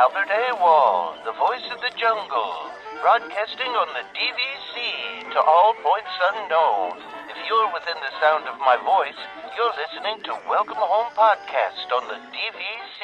Albert Awol, the voice of the jungle, broadcasting on the DVC to all points unknown. If you're within the sound of my voice, you're listening to Welcome Home Podcast on the DVC.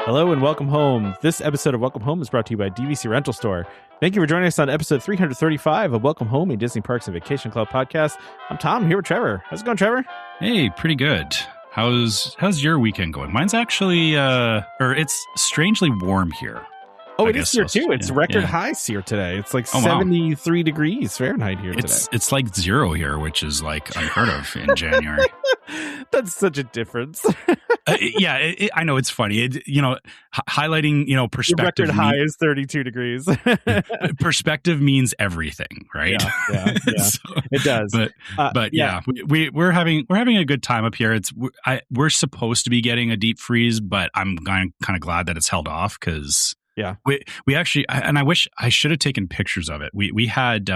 Hello and welcome home. This episode of Welcome Home is brought to you by DVC Rental Store. Thank you for joining us on episode 335 of Welcome Home, a Disney Parks and Vacation Club podcast. I'm Tom, here with Trevor. How's it going, Trevor? Hey, pretty good. How's your weekend going? Mine's actually, it's strangely warm here. Oh, it is here too. It's record highs here today. It's like 73 degrees Fahrenheit here today. It's like 0 here, which is like unheard of in January. That's such a difference. I know it's funny. Highlighting, perspective. Your record high is 32 degrees. Perspective means everything, right? Yeah. So, it does. But we're having a good time up here. We're supposed to be getting a deep freeze, but I'm kind of glad that it's held off because. Yeah, we actually, and I wish I should have taken pictures of it. We had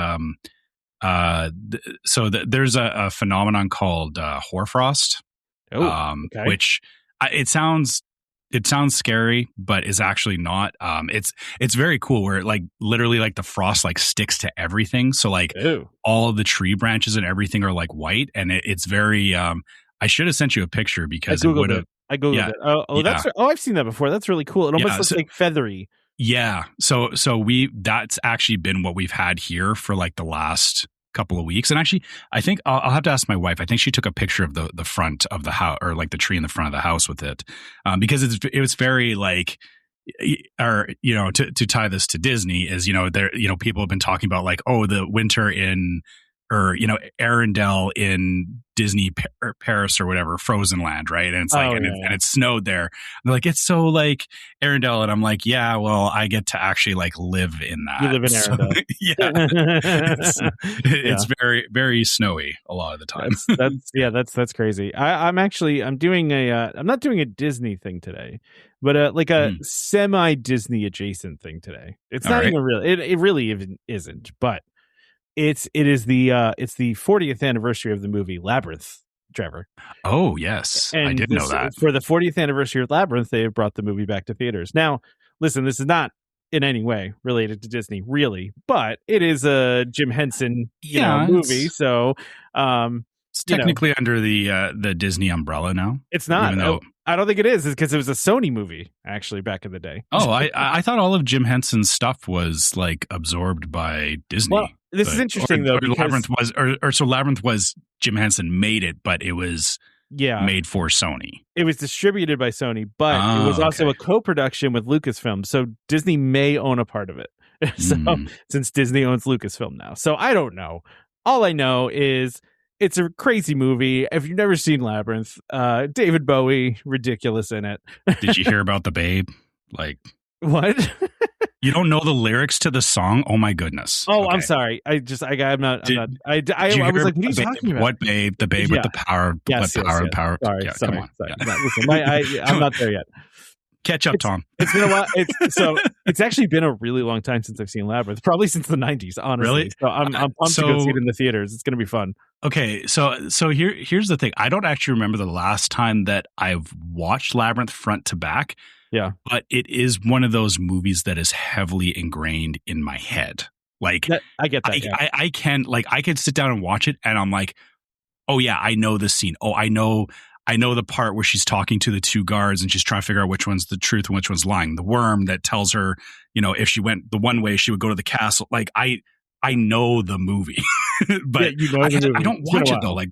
there's a phenomenon called hoarfrost, which it sounds scary, but is actually not. It's very cool where like literally like the frost like sticks to everything. So like all of the tree branches and everything are like white, and it's very. I should have sent you a picture because it would have. I googled it. I've seen that before. That's really cool. It almost looks like feathery. Yeah. So that's actually been what we've had here for like the last couple of weeks. And actually, I think I'll have to ask my wife. I think she took a picture of the front of the house, or like the tree in the front of the house with it, because it was very like. Or to tie this to Disney is there people have been talking about like the winter in. Or Arendelle in Disney Paris or whatever, Frozen Land, right? And it's like, and it snowed there. And they're like, it's so like Arendelle, and I'm like, yeah, well, I get to actually like live in that. You live in Arendelle, it's very, very snowy a lot of the time. That's crazy. I'm doing I'm not doing a Disney thing today, but like a semi Disney adjacent thing today. It's not even real. It really even isn't, but. It's the 40th anniversary of the movie Labyrinth, Trevor. Oh yes, and I did know that. For the 40th anniversary of Labyrinth, they have brought the movie back to theaters. Now, listen, this is not in any way related to Disney, really, but it is a Jim Henson movie, so it's technically under the Disney umbrella now. It's not. I don't think it is. It's because it was a Sony movie actually back in the day. Oh, I thought all of Jim Henson's stuff was like absorbed by Disney. Well, this is interesting though. Because Labyrinth was Jim Henson made it, but it was made for Sony. It was distributed by Sony, but it was also a co-production with Lucasfilm. So Disney may own a part of it. Since Disney owns Lucasfilm now, so I don't know. All I know is. It's a crazy movie. If you've never seen Labyrinth, David Bowie, ridiculous in it. Did you hear about the babe? Like what? You don't know the lyrics to the song? Oh my goodness! Oh, okay. I'm sorry. I was like, what are you talking about? What babe? The babe with the power. Yes. Power. Sorry. Come on. Sorry. Yeah. Listen, I'm not there yet. Catch up, Tom. It's been a while. It's actually been a really long time since I've seen Labyrinth. Probably since the 90s, honestly. Really? So I'm pumped to go see it in the theaters. It's going to be fun. Okay, so here's the thing. I don't actually remember the last time that I've watched Labyrinth front to back. Yeah, but it is one of those movies that is heavily ingrained in my head. Like I get that. I can sit down and watch it, and I'm like, oh yeah, I know this scene. Oh, I know the part where she's talking to the two guards and she's trying to figure out which one's the truth and which one's lying. The worm that tells her, if she went the one way, she would go to the castle. Like I know the movie, but I don't watch it though. I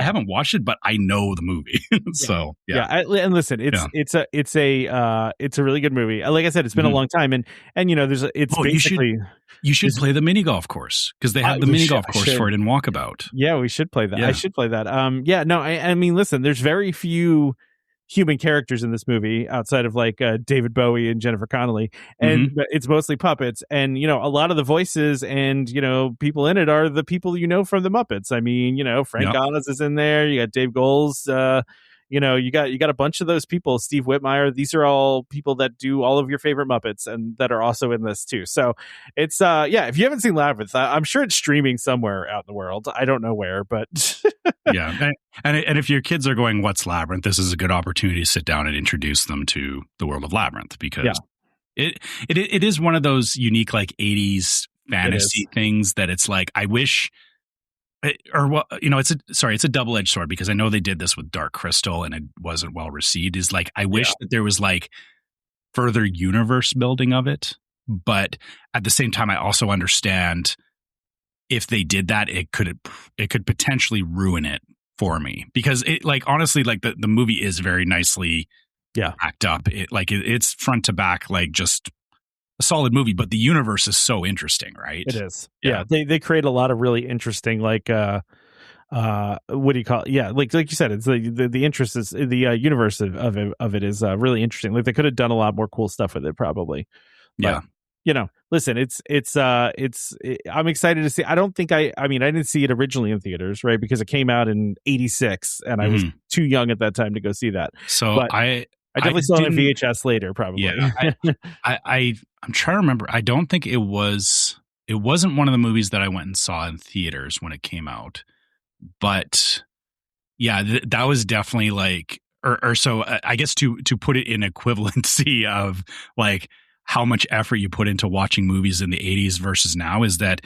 haven't watched it, but I know the movie. So and listen, it's a really good movie. Like I said, it's been a long time, and basically you should play the mini golf course because they have the mini golf course for it in Walkabout. Yeah, we should play that. Yeah. I should play that. I mean, listen, there's very few human characters in this movie outside of like David Bowie and Jennifer Connelly, and it's mostly puppets, and a lot of the voices and people in it are the people from the Muppets. I mean, Frank Oz is in there, you got Dave Goelz you know, you got a bunch of those people. Steve Whitmire. These are all people that do all of your favorite Muppets and that are also in this too. So it's if you haven't seen Labyrinth, I'm sure it's streaming somewhere out in the world. I don't know where, but yeah. And if your kids are going, what's Labyrinth? This is a good opportunity to sit down and introduce them to the world of Labyrinth, because it is one of those unique like 80s fantasy things that it's like, I wish, or well, you know, it's a double-edged sword, because I know they did this with Dark Crystal and it wasn't well received. Is like, I wish that there was like further universe building of it, but at the same time, I also understand if they did that, it could potentially ruin it for me, because it, like, honestly, like the movie is very nicely packed up. It's front to back, like just a solid movie, but the universe is so interesting, right? It is. Yeah. They create a lot of really interesting, like, what do you call it? Yeah. Like you said, it's the interest is the universe of it is really interesting. Like they could have done a lot more cool stuff with it probably. But, you know, listen, I'm excited to see. I don't think I didn't see it originally in theaters, right? Because it came out in 86 and I was too young at that time to go see that. So but I definitely saw it on VHS later, probably. Yeah, I'm trying to remember. I don't think it wasn't one of the movies that I went and saw in theaters when it came out. But yeah, that was definitely like, or so I guess to put it in equivalency of like how much effort you put into watching movies in the 80s versus now, is that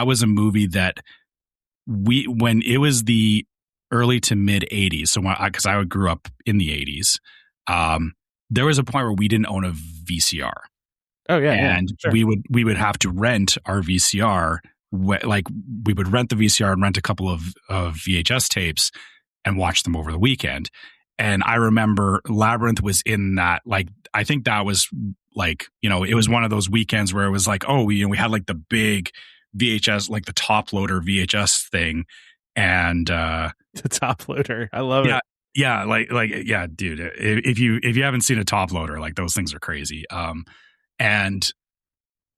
was a movie that when it was the early to mid 80s. So because I grew up in the 80s, there was a point where we didn't own a VCR. Oh yeah, and sure. we would have to rent our VCR. Like we would rent the VCR and rent a couple of VHS tapes and watch them over the weekend. And I remember Labyrinth was in that. Like I think that was like, you know, it was one of those weekends where it was like, oh, we had like the big VHS, like the top loader VHS thing, and the top loader. I love it. Yeah, like yeah, dude. If you haven't seen a top loader, like those things are crazy. And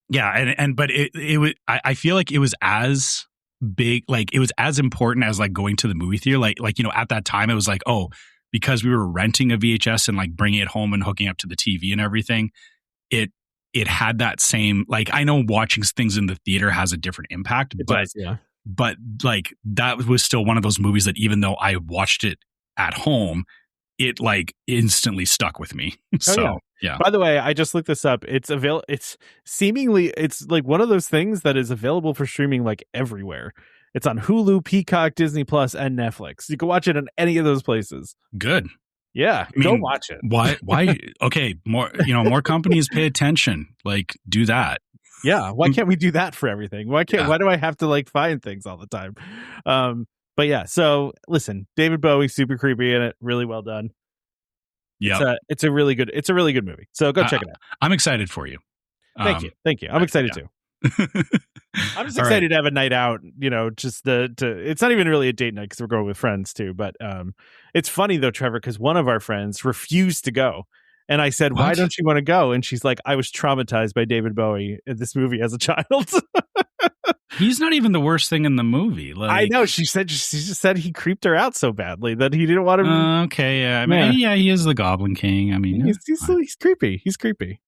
yeah, but it was. I feel like it was as big, like it was as important as like going to the movie theater. Like you know, at that time, it was like, oh, because we were renting a VHS and like bringing it home and hooking up to the TV and everything. It had that same, like, I know watching things in the theater has a different impact, but like that was still one of those movies that even though I watched it at home, it like instantly stuck with me. So yeah. By the way, I just looked this up. It's like one of those things that is available for streaming like everywhere. It's on Hulu, Peacock, Disney Plus, and Netflix. You can watch it in any of those places. Good. Yeah, go watch it. Why? Okay, more companies pay attention. Like, do that. Yeah, why can't we do that for everything? Why do I have to like find things all the time? But yeah, so listen, David Bowie, super creepy in it, really well done. Yeah, it's a really good movie. So go check it out. I'm excited for you. Thank you. I'm excited too. I'm just excited to have a night out, you know, just it's not even really a date night because we're going with friends too, but it's funny though, Trevor, because one of our friends refused to go and I said, why don't you want to go? And she's like, I was traumatized by David Bowie in this movie as a child. He's not even the worst thing in the movie. Like, I know, she just said he creeped her out so badly that he didn't want to. Okay, yeah, I mean, yeah, he is the Goblin King. I mean, he's creepy. He's creepy.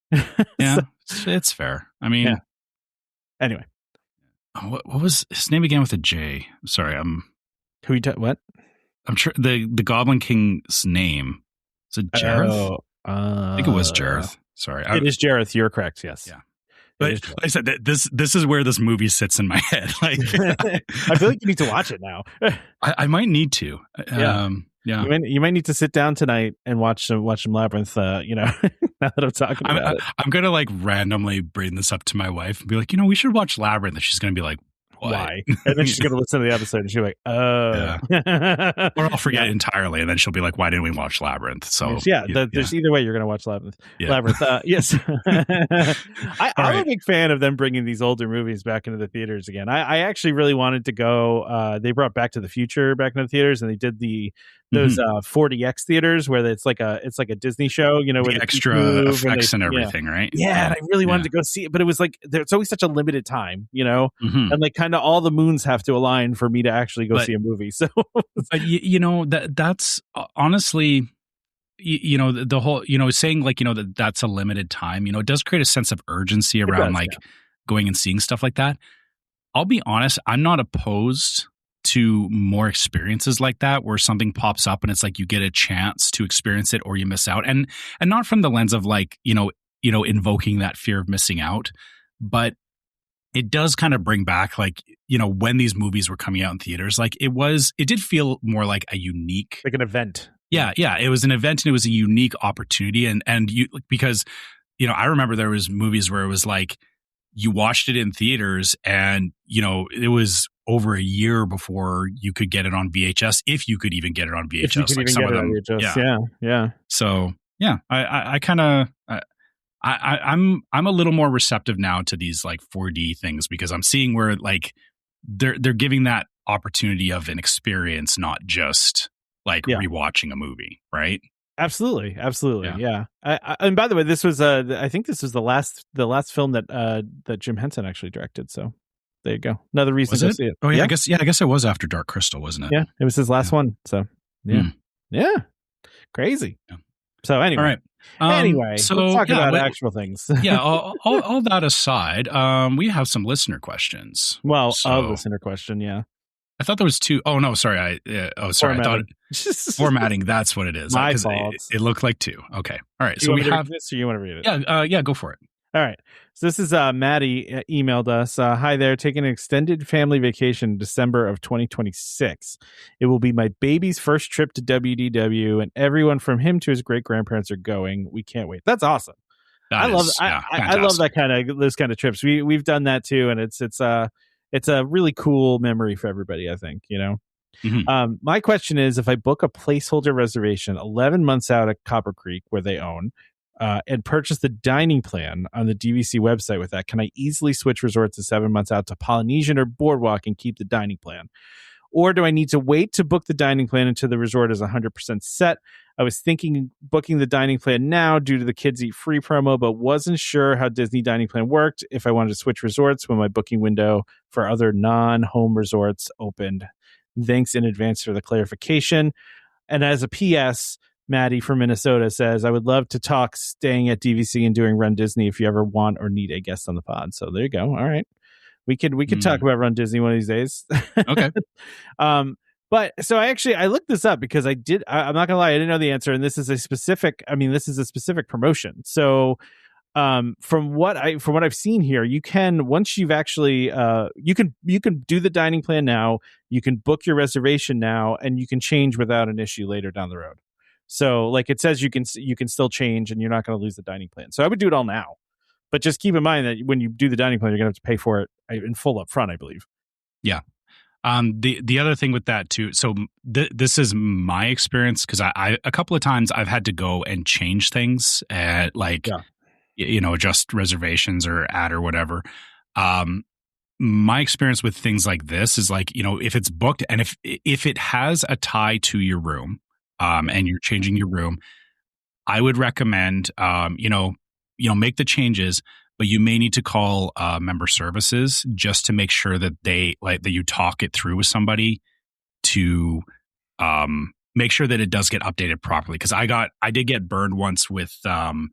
Yeah, it's fair. I mean, yeah. Anyway, what was his name again with a J? Sorry, what? I'm sure the Goblin King's name is it Jareth? I think it was Jareth. Sorry, it is Jareth. You're correct. Yes. Yeah. But like I said, this is where this movie sits in my head. Like, I feel like you need to watch it now. I might need to. Yeah. You might need to sit down tonight and watch some Labyrinth. You know, now that I'm talking about it, I'm gonna like randomly bring this up to my wife and be like, you know, we should watch Labyrinth. And she's gonna be like, why? And then she's gonna listen to the episode and she'll be like, oh. Yeah. Or I'll forget entirely, and then she'll be like, why didn't we watch Labyrinth? So there's either way you're gonna watch Labyrinth. Yeah. Labyrinth. Yes. I'm a big fan of them bringing these older movies back into the theaters again. I actually really wanted to go. They brought Back to the Future back into the theaters, and they did the those 4DX theaters where it's like a Disney show, you know, where the extra effects and everything, right? Yeah, and I really wanted to go see it, but it was like it's always such a limited time, you know, and like kind of all the moons have to align for me to actually go see a movie. So, but you know that's honestly, you know, the whole, you know, saying like, you know, that's a limited time, you know, it does create a sense of urgency around going and seeing stuff like that. I'll be honest, I'm not opposed to more experiences like that where something pops up and it's like you get a chance to experience it or you miss out, and not from the lens of like, you know, invoking that fear of missing out, but it does kind of bring back like, you know, when these movies were coming out in theaters, like it did feel more like a unique, like an event. Yeah, it was an event and it was a unique opportunity, and you, because, you know, I remember there was movies where it was like you watched it in theaters and, you know, it was over a year before you could get it on VHS, if you could even get it on VHS. If you could like even some get of it them, on VHS. Yeah. So yeah, I kind of I'm a little more receptive now to these like 4D things because I'm seeing where like they're giving that opportunity of an experience, not just like rewatching a movie, right? Absolutely. Yeah. And by the way, this was I think this was the last film that Jim Henson actually directed. So there you go. Another reason to see it. Oh yeah, I guess it was after Dark Crystal, wasn't it? Yeah, it was his last one. So yeah, crazy. Yeah. So anyway, all right. Anyway, so let's talk about actual things. all that aside, we have some listener questions. Well, a listener question, yeah. I thought there was two. Oh no, sorry. Sorry. I thought formatting. That's what it is. My fault. It looked like two. Okay. All right. So we have this, or you want to read it? Yeah. Go for it. All right. So this is Maddie emailed us. Hi there. Taking an extended family vacation in December of 2026. It will be my baby's first trip to WDW, and everyone from him to his great grandparents are going. We can't wait. That's awesome. I love that those kind of trips. We've done that too, and it's a really cool memory for everybody, I think, you know. Mm-hmm. My question is, if I book a placeholder reservation 11 months out at Copper Creek, where they own, and purchase the dining plan on the DVC website with that, can I easily switch resorts to 7 months out to Polynesian or Boardwalk and keep the dining plan? Or do I need to wait to book the dining plan until the resort is 100% set? I was thinking booking the dining plan now due to the Kids Eat Free promo, but wasn't sure how Disney dining plan worked if I wanted to switch resorts when my booking window for other non-home resorts opened. Thanks in advance for the clarification. And as a PS, Maddie from Minnesota says, I would love to talk staying at DVC and doing Run Disney if you ever want or need a guest on the pod. So there you go. All right. We could talk about Run Disney one of these days. Okay. But so I looked this up because I'm not gonna lie, I didn't know the answer. And this is a specific promotion. So from what I've seen here, you can, once you've actually you can do the dining plan now, you can book your reservation now, and you can change without an issue later down the road. So like it says you can still change and you're not going to lose the dining plan. So I would do it all now. But just keep in mind that when you do the dining plan, you're going to have to pay for it in full up front, I believe. Yeah. The other thing with that too, so this is my experience, because I a couple of times I've had to go and change things at adjust reservations or add or whatever. My experience with things like this is like, you know, if it's booked and if it has a tie to your room, and you're changing your room, I would recommend, make the changes, but you may need to call member services just to make sure that that you talk it through with somebody to make sure that it does get updated properly. Because I did get burned once with not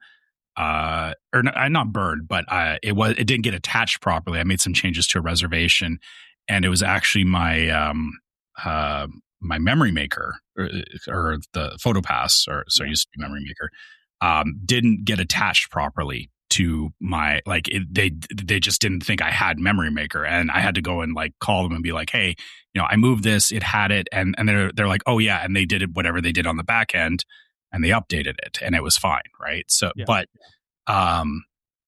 burned, but it didn't get attached properly. I made some changes to a reservation, and it was actually my memory maker or the PhotoPass, it used to be memory maker, didn't get attached properly to my, they just didn't think I had memory maker, and I had to go and like call them and be like, hey, you know, I moved this, it had it, and they're like, oh yeah, and they did it, whatever they did on the back end, and they updated it, and it was fine, right? So, yeah.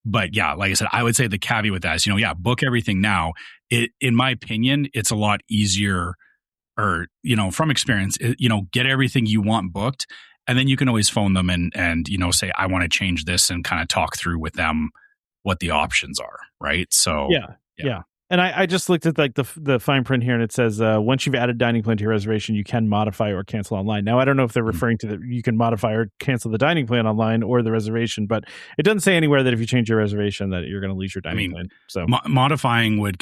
But yeah, like I said, I would say the caveat with that is, book everything now. In my opinion, it's a lot easier, or, from experience, get everything you want booked, and then you can always phone them and say, I want to change this, and kind of talk through with them what the options are. Right. So yeah. And I just looked at like the fine print here, and it says once you've added dining plan to your reservation, you can modify or cancel online. Now I don't know if they're referring to that you can modify or cancel the dining plan online or the reservation, but it doesn't say anywhere that if you change your reservation that you're going to lose your dining plan. So modifying would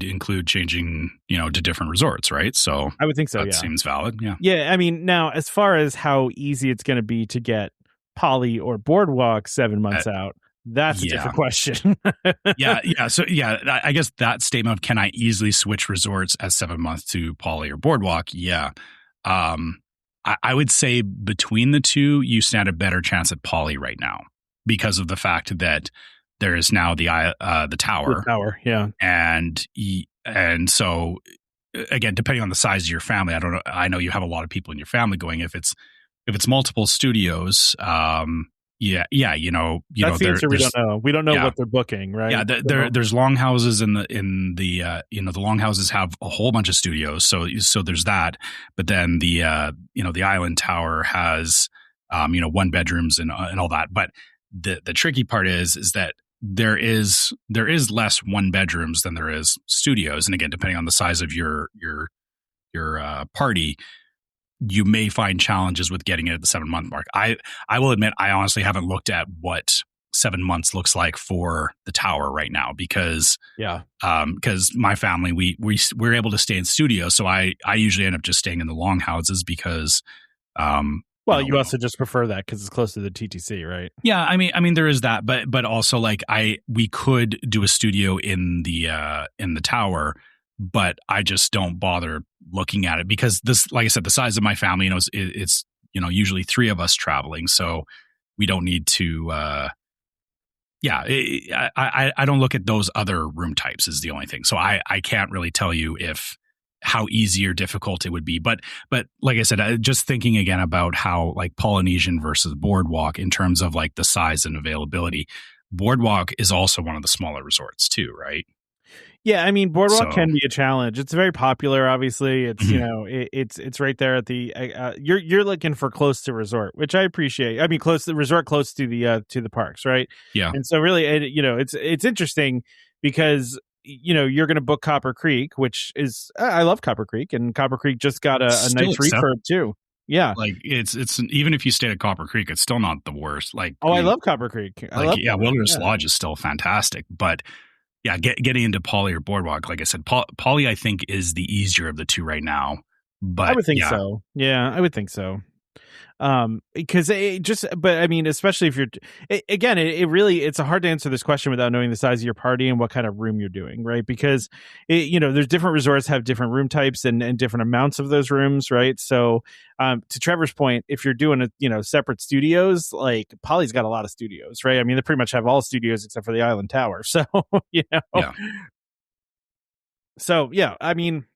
include changing, to different resorts, right? So I would think so. That seems valid. Yeah. Yeah. I mean, now as far as how easy it's going to be to get Poly or Boardwalk 7 months out. That's a different question. Yeah. So, I guess that statement of can I easily switch resorts as 7 months to Poly or Boardwalk? Yeah. I would say between the two, you stand a better chance at Poly right now because of the fact that there is now the tower. The tower, yeah. And so, again, depending on the size of your family, I don't know. I know you have a lot of people in your family going. If it's multiple studios, that's the answer we don't know. We don't know what they're booking, right? Yeah, there's longhouses in the longhouses have a whole bunch of studios, so there's that. But then the Island Tower has 1 bedrooms and all that. But the tricky part is that there is less 1 bedrooms than there is studios, and again, depending on the size of your party, you may find challenges with getting it at the 7 month mark. I will admit, I honestly haven't looked at what 7 months looks like for the tower right now because my family, we're able to stay in studios. So I usually end up just staying in the longhouses because, you also just prefer that because it's close to the TTC, right? Yeah. I mean, there is that, but also like we could do a studio in the tower, but I just don't bother looking at it because this, like I said, the size of my family, it's usually 3 of us traveling. So we don't need to, I don't look at those other room types is the only thing. So I can't really tell you how easy or difficult it would be. But like I said, just thinking again about how like Polynesian versus Boardwalk in terms of like the size and availability, Boardwalk is also one of the smaller resorts too, right? Yeah, I mean, Boardwalk can be a challenge. It's very popular, obviously. It's it's right there at the. You're looking for close to resort, which I appreciate. I mean, close to the resort, close to the parks, right? Yeah. And so really, it's interesting because you're going to book Copper Creek, which is I love Copper Creek, and Copper Creek just got a nice refurb too. Yeah, like it's even if you stayed at Copper Creek, it's still not the worst. Like, I love Copper Creek. Wilderness Lodge is still fantastic, but. Yeah, getting into Poly or Boardwalk, like I said, Poly I think is the easier of the two right now. But I would think so. Yeah, I would think so. Because but I mean, especially if you're it's hard to answer this question without knowing the size of your party and what kind of room you're doing, right? Because there's different resorts have different room types and different amounts of those rooms, right? So to Trevor's point, if you're doing separate studios, like Poly's got a lot of studios, right? I mean, they pretty much have all studios except for the Island Tower. So so I mean,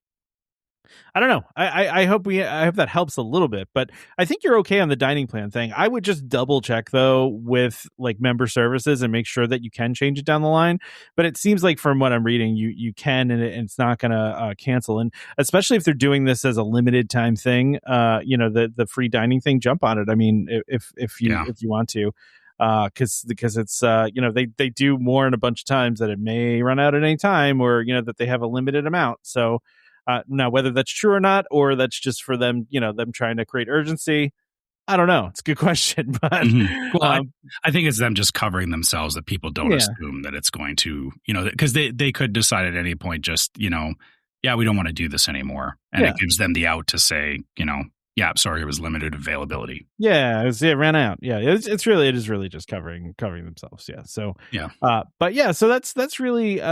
I don't know. I hope that helps a little bit, but I think you're okay on the dining plan thing. I would just double check though with like member services and make sure that you can change it down the line. But it seems like from what I'm reading, you can, and it's not going to cancel. And especially if they're doing this as a limited time thing, the free dining thing, jump on it. I mean, if you want to. Because it's they do more in a bunch of times that it may run out at any time, or that they have a limited amount. So now whether that's true or not, or that's just for them, them trying to create urgency, I don't know. It's a good question, but well, I think it's them just covering themselves that people don't assume that it's going to, because they could decide at any point just we don't want to do this anymore, and it gives them the out to say sorry, it was limited availability. Yeah, it ran out. Yeah, it is really just covering themselves. Yeah. So so that's really.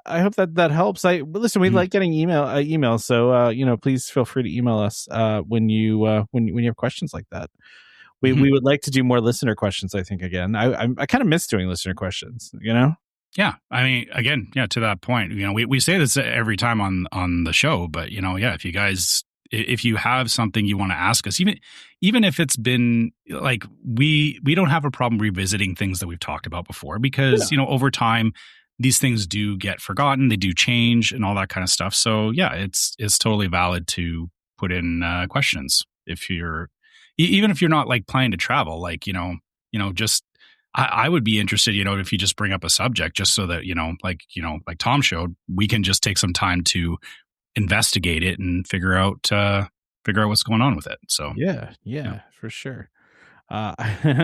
I hope that helps. Listen, we like getting emails. So please feel free to email us when you have questions like that. We would like to do more listener questions. I think again, I kind of miss doing listener questions. Yeah, I mean, again, to that point, we say this every time on the show, but if you guys. If you have something you want to ask us, even if it's been like we don't have a problem revisiting things that we've talked about before because over time these things do get forgotten, they do change and all that kind of stuff. So it's totally valid to put in questions if you're even if you're not like planning to travel, like just I would be interested, if you just bring up a subject just so that, like Tom showed, we can just take some time to investigate it and figure out what's going on with it. So yeah, for sure. Now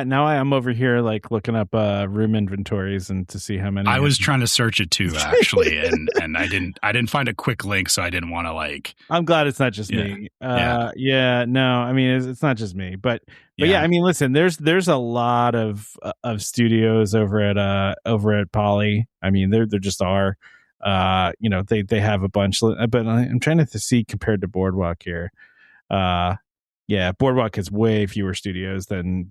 I am over here like looking up room inventories and to see how many. I was trying to search it too, actually, and I didn't find a quick link, so I didn't want to like. I'm glad it's not just me. No, I mean it's not just me, but yeah, I mean, listen, there's a lot of studios over at Poly. I mean, there just are. They have a bunch, but I'm trying to see compared to Boardwalk here. Yeah, Boardwalk has way fewer studios than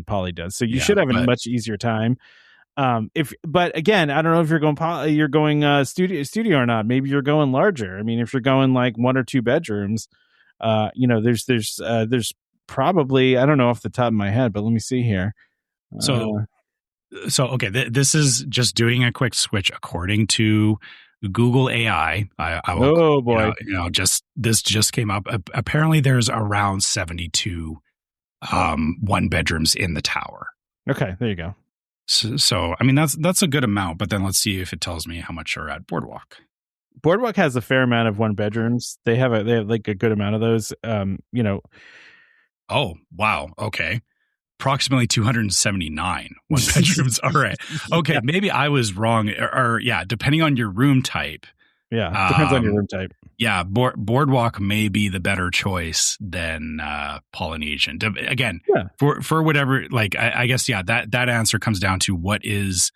Poly does. So you should have a much easier time. But again, I don't know if you're going studio or not. Maybe you're going larger. I mean, if you're going like 1 or 2 bedrooms, there's probably, I don't know off the top of my head, but let me see here. So okay, this is just doing a quick switch according to Google AI. I will, oh boy, this just came up. Apparently, there's around 72 one bedrooms in the tower. Okay, there you go. So I mean that's a good amount. But then let's see if it tells me how much are at Boardwalk. Boardwalk has a fair amount of one bedrooms. They have like a good amount of those. Oh wow. Okay. Approximately 279 one bedrooms. All right. Okay. Yeah. Maybe I was wrong. Or depending on your room type. Yeah. Depends on your room type. Yeah. Boardwalk may be the better choice than Polynesian. Again, for whatever, like, I guess, that answer comes down to what does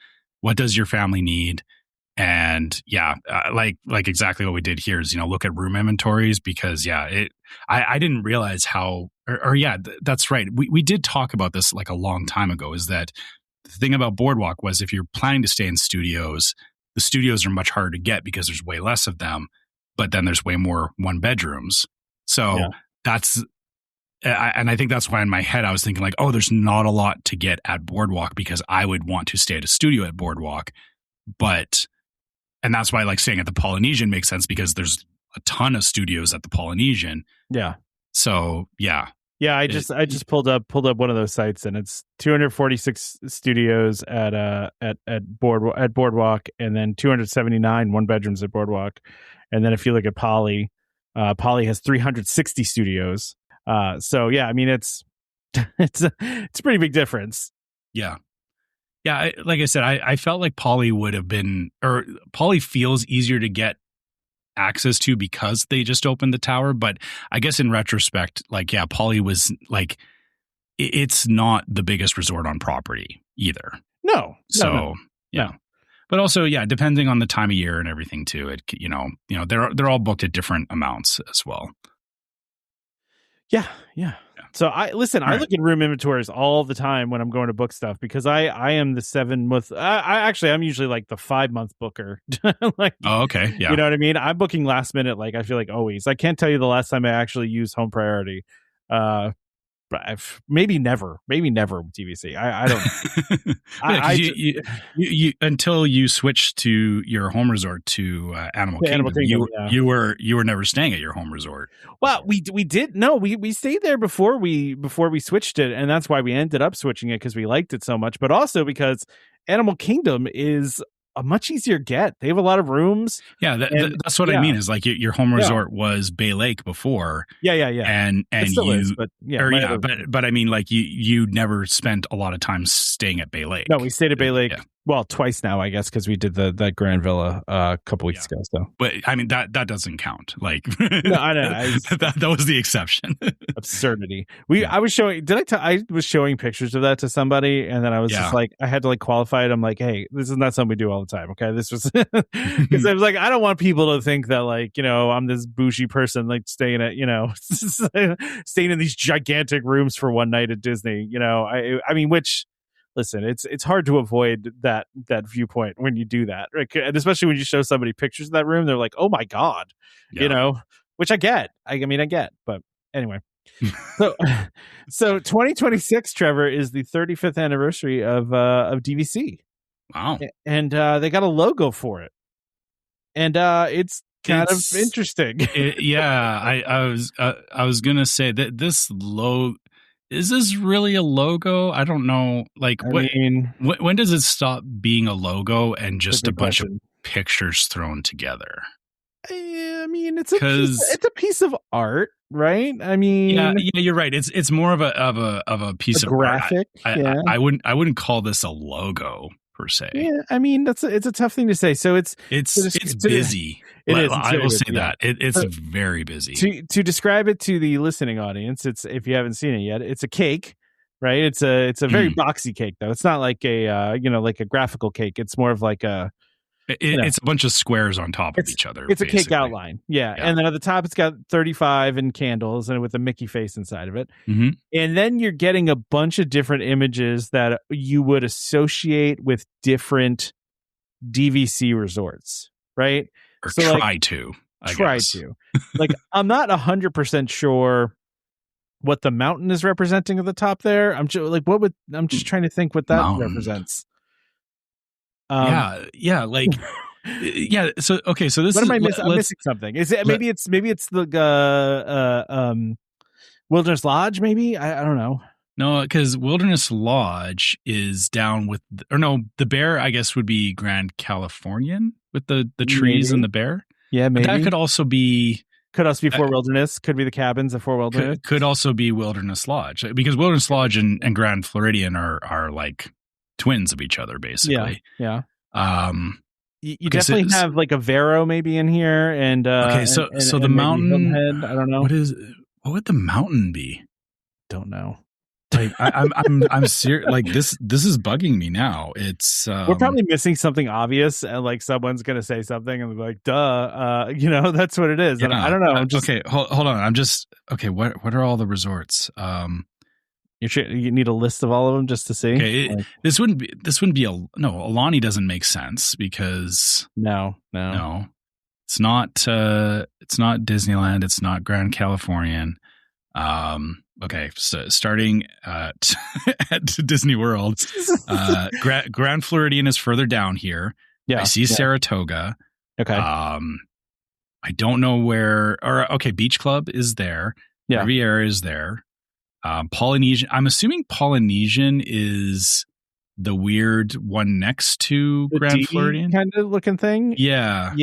your family need? And like exactly what we did here is, look at room inventories because I didn't realize how, that's right. We did talk about this like a long time ago, is that the thing about Boardwalk was if you're planning to stay in studios, the studios are much harder to get because there's way less of them, but then there's way more one bedrooms. So that's, and I think that's why in my head I was thinking like, oh, there's not a lot to get at Boardwalk because I would want to stay at a studio at Boardwalk. And that's why like staying at the Polynesian makes sense because there's a ton of studios at the Polynesian. Yeah. So yeah, I just pulled up one of those sites and it's 246 studios at Boardwalk and then 279 one bedrooms at Boardwalk. And then if you look at Poly has 360 studios. So yeah, I mean it's a pretty big difference. Yeah. Yeah, like I said, I felt like Poly would have been, or Poly feels easier to get access to because they just opened the tower. But I guess in retrospect, like, Poly was like, it's not the biggest resort on property either. No. So, no. But also, depending on the time of year and everything too, it, they're all booked at different amounts as well. Yeah. So I look at room inventories all the time when I'm going to book stuff because I am the 7 month. I'm usually like the 5 month booker. Like, oh, okay, yeah. You know what I mean? I'm booking last minute. Like I feel like always. I can't tell you the last time I actually used home priority. But maybe never with DVC. I don't. You until you switched to your home resort to Animal Kingdom, you were never staying at your home resort. Well, we did we stayed there before we switched it, and that's why we ended up switching it because we liked it so much, but also because Animal Kingdom is a much easier get. They have a lot of rooms. Yeah, that's what I mean. Is like your home resort was Bay Lake before. Yeah. And but I mean, like you never spent a lot of time staying at Bay Lake. No, we stayed at Bay Lake. Yeah. Well, twice now, I guess, because we did that Grand Villa a couple weeks ago. So, but I mean that doesn't count. Like, no, I know that was the exception. Absurdity. I was showing. I was showing pictures of that to somebody, and then I was just like, I had to like qualify it. I'm like, hey, this is not something we do all the time. Okay, this was because I was like, I don't want people to think that like I'm this bougie person like staying at staying in these gigantic rooms for one night at Disney. I mean, which. Listen, it's hard to avoid that viewpoint when you do that, right? And especially when you show somebody pictures of that room, they're like, "Oh my god," which I get. I get, but anyway. So 2026, Trevor, is the 35th anniversary of DVC. Wow, and they got a logo for it, and it's kind of interesting. I was gonna say that this logo. is this really a logo? I don't know. Like, when does it stop being a logo and just a bunch of pictures thrown together? I mean, it's a piece of art, right? I mean, yeah, you're right. It's more of a piece of graphic. Art. I wouldn't call this a logo per se. Yeah, I mean, it's a tough thing to say. So it's busy. I will say that it's very busy. To describe it to the listening audience, it's, if you haven't seen it yet, it's a cake, right? It's a very boxy cake, though. It's not like a like a graphical cake. It's more of like a it's a bunch of squares on top of each other. It's basically a cake outline, yeah. And then at the top, it's got 35 and candles, and with a Mickey face inside of it. Mm-hmm. And then you're getting a bunch of different images that you would associate with different DVC resorts, right? Or so try to. Like, I'm not 100% sure what the mountain is representing at the top there. I'm just trying to think what that represents. So okay, so this what is am I missing? I'm missing something. Is it maybe it's the Wilderness Lodge? Maybe I don't know. No, because Wilderness Lodge is down with, the bear, I guess, would be Grand Californian with the trees and the bear. Yeah, maybe. But that could also be Fort Wilderness. Could be the cabins at Fort Wilderness. Could also be Wilderness Lodge, because Wilderness Lodge and Grand Floridian are like twins of each other, basically. Yeah. You definitely have like a Vero maybe in here, and so the mountain Head, I don't know. What would the mountain be? Don't know. Like I'm serious. Like this is bugging me now. It's we're probably missing something obvious, and like someone's gonna say something, and they're like, "Duh," that's what it is. Yeah. And I don't know. Okay, hold on. What are all the resorts? You need a list of all of them just to see. Okay, this wouldn't be Alani doesn't make sense because no, it's not Disneyland, it's not Grand Californian. Okay, so starting at Disney World, Grand Floridian is further down here. Yeah, I see Saratoga. Okay, I don't know where. Or okay, Beach Club is there. Yeah, Riviera is there. Polynesian. I'm assuming Polynesian is the weird one next to the Grand Floridian kind of looking thing. Yeah.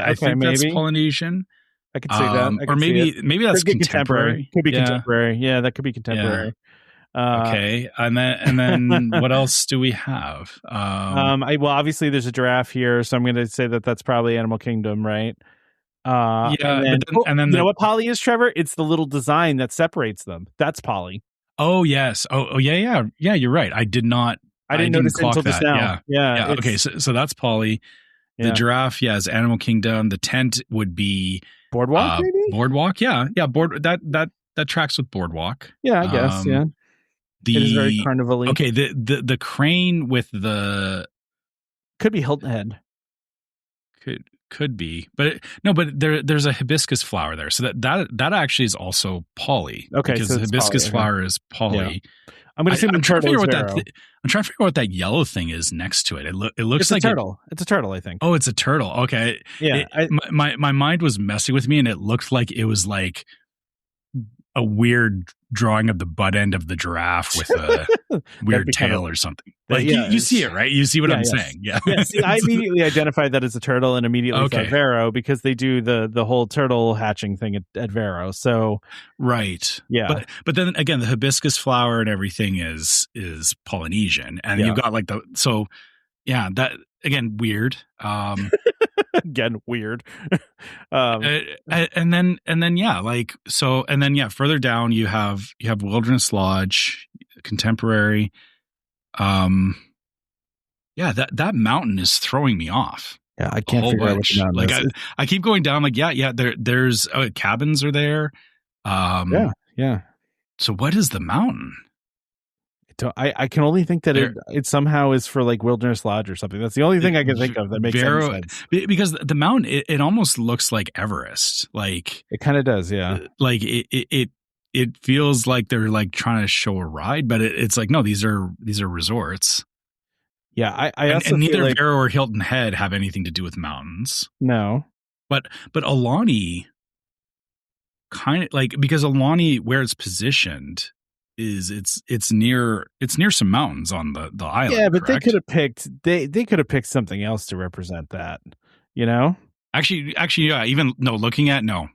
I think maybe that's Polynesian. I could see that. Or maybe that's contemporary. Could be contemporary. Yeah, that could be contemporary. Yeah. Okay, and then what else do we have? Obviously there's a giraffe here, so I'm going to say that's probably Animal Kingdom, right? And then you know what Polly is, Trevor? It's the little design that separates them. That's Polly. Oh yes. Oh yeah. You're right. I didn't notice it until just now. Yeah. Okay, so that's Polly. The giraffe, is Animal Kingdom. The tent would be Boardwalk. Maybe? Boardwalk. Yeah. That tracks with Boardwalk. Yeah, I guess. Yeah. It is very carnival-y. Okay. The crane with the could be Hilton Head. Could be, but there's a hibiscus flower there, so that actually is also Polly. Okay, because so the hibiscus flower is Polly. Yeah. I'm going to assume I'm trying to figure out what that yellow thing is next to it. It looks like a turtle. It's a turtle, I think. Oh, it's a turtle. Okay, yeah. My mind was messing with me, and it looked like it was like a weird drawing of the butt end of the giraffe with a weird tail or something. Like you see it, right? You see what I'm saying? Yeah. See, I immediately identified that as a turtle and immediately thought Vero, because they do the whole turtle hatching thing at Vero. So right. Yeah. But then again, the hibiscus flower and everything is Polynesian. And you've got like that again, weird. Again, weird. And then further down you have Wilderness Lodge, Contemporary. That mountain is throwing me off. Yeah, I can't figure out what the mountain is. I keep going down. Like, there's cabins are there. Yeah. So what is the mountain? I can only think that it somehow is for like Wilderness Lodge or something. That's the only thing I can think of that makes any sense. Because the mountain, it almost looks like Everest. Like it kind of does, yeah. Like it feels like they're like trying to show a ride, but it's like, no, these are resorts. Yeah, I also and neither like Vero or Hilton Head have anything to do with mountains. No, but Alani kind of like, because Alani, where it's positioned, is it's near some mountains on the island. Yeah, but correct? they could have picked something else to represent that. You know. Actually, yeah. Even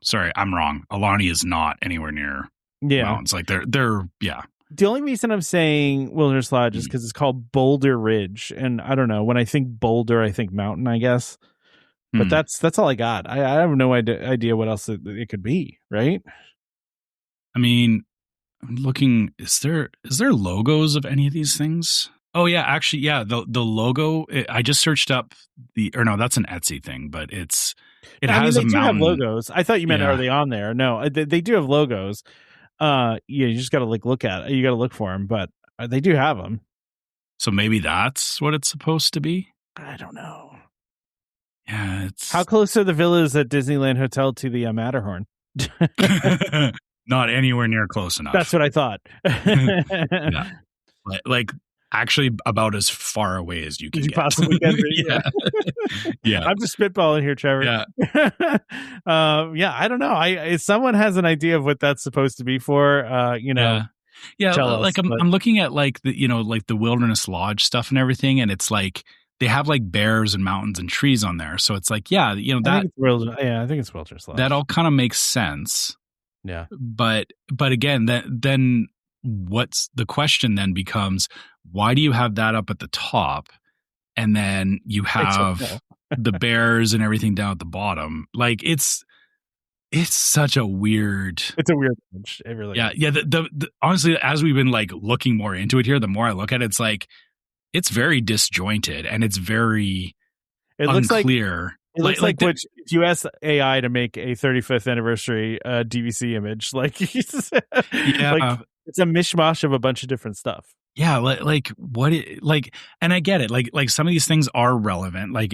sorry, I'm wrong. Alani is not anywhere near mountains. Like they're yeah. The only reason I'm saying Wilderness Lodge is because it's called Boulder Ridge, and I don't know. When I think boulder, I think mountain, I guess. But that's all I got. I have no idea what else it could be. Right? I mean, I'm looking. Is there logos of any of these things? Oh yeah, actually, yeah. The logo. I just searched up that's an Etsy thing, but it has they a do mountain. have logos. I thought you meant are they on there? No, they do have logos. You just got to look at it. You got to look for them, but they do have them. So maybe that's what it's supposed to be. I don't know. Yeah, it's how close are the villas at Disneyland Hotel to the Matterhorn? Not anywhere near close enough. That's what I thought. Yeah. Like actually about as far away as you can get. Possibly can be. Yeah. Yeah. I'm just spitballing here, Trevor. Yeah. I don't know. If someone has an idea of what that's supposed to be for, Yeah, us, I'm looking at the Wilderness Lodge stuff and everything, and it's like they have like bears and mountains and trees on there. So it's like, that I think it's Wilderness Lodge. That all kind of makes sense. Yeah. But again, then what's the question then becomes, why do you have that up at the top and then you have the bears and everything down at the bottom? Like it's such a weird. It's a weird image. It really is. Yeah. The honestly, as we've been like looking more into it here, the more I look at it, it's like it's very disjointed and it's very unclear. It looks like if you ask AI to make a 35th anniversary DVC image, it's a mishmash of a bunch of different stuff. Yeah, and I get it. Like some of these things are relevant. I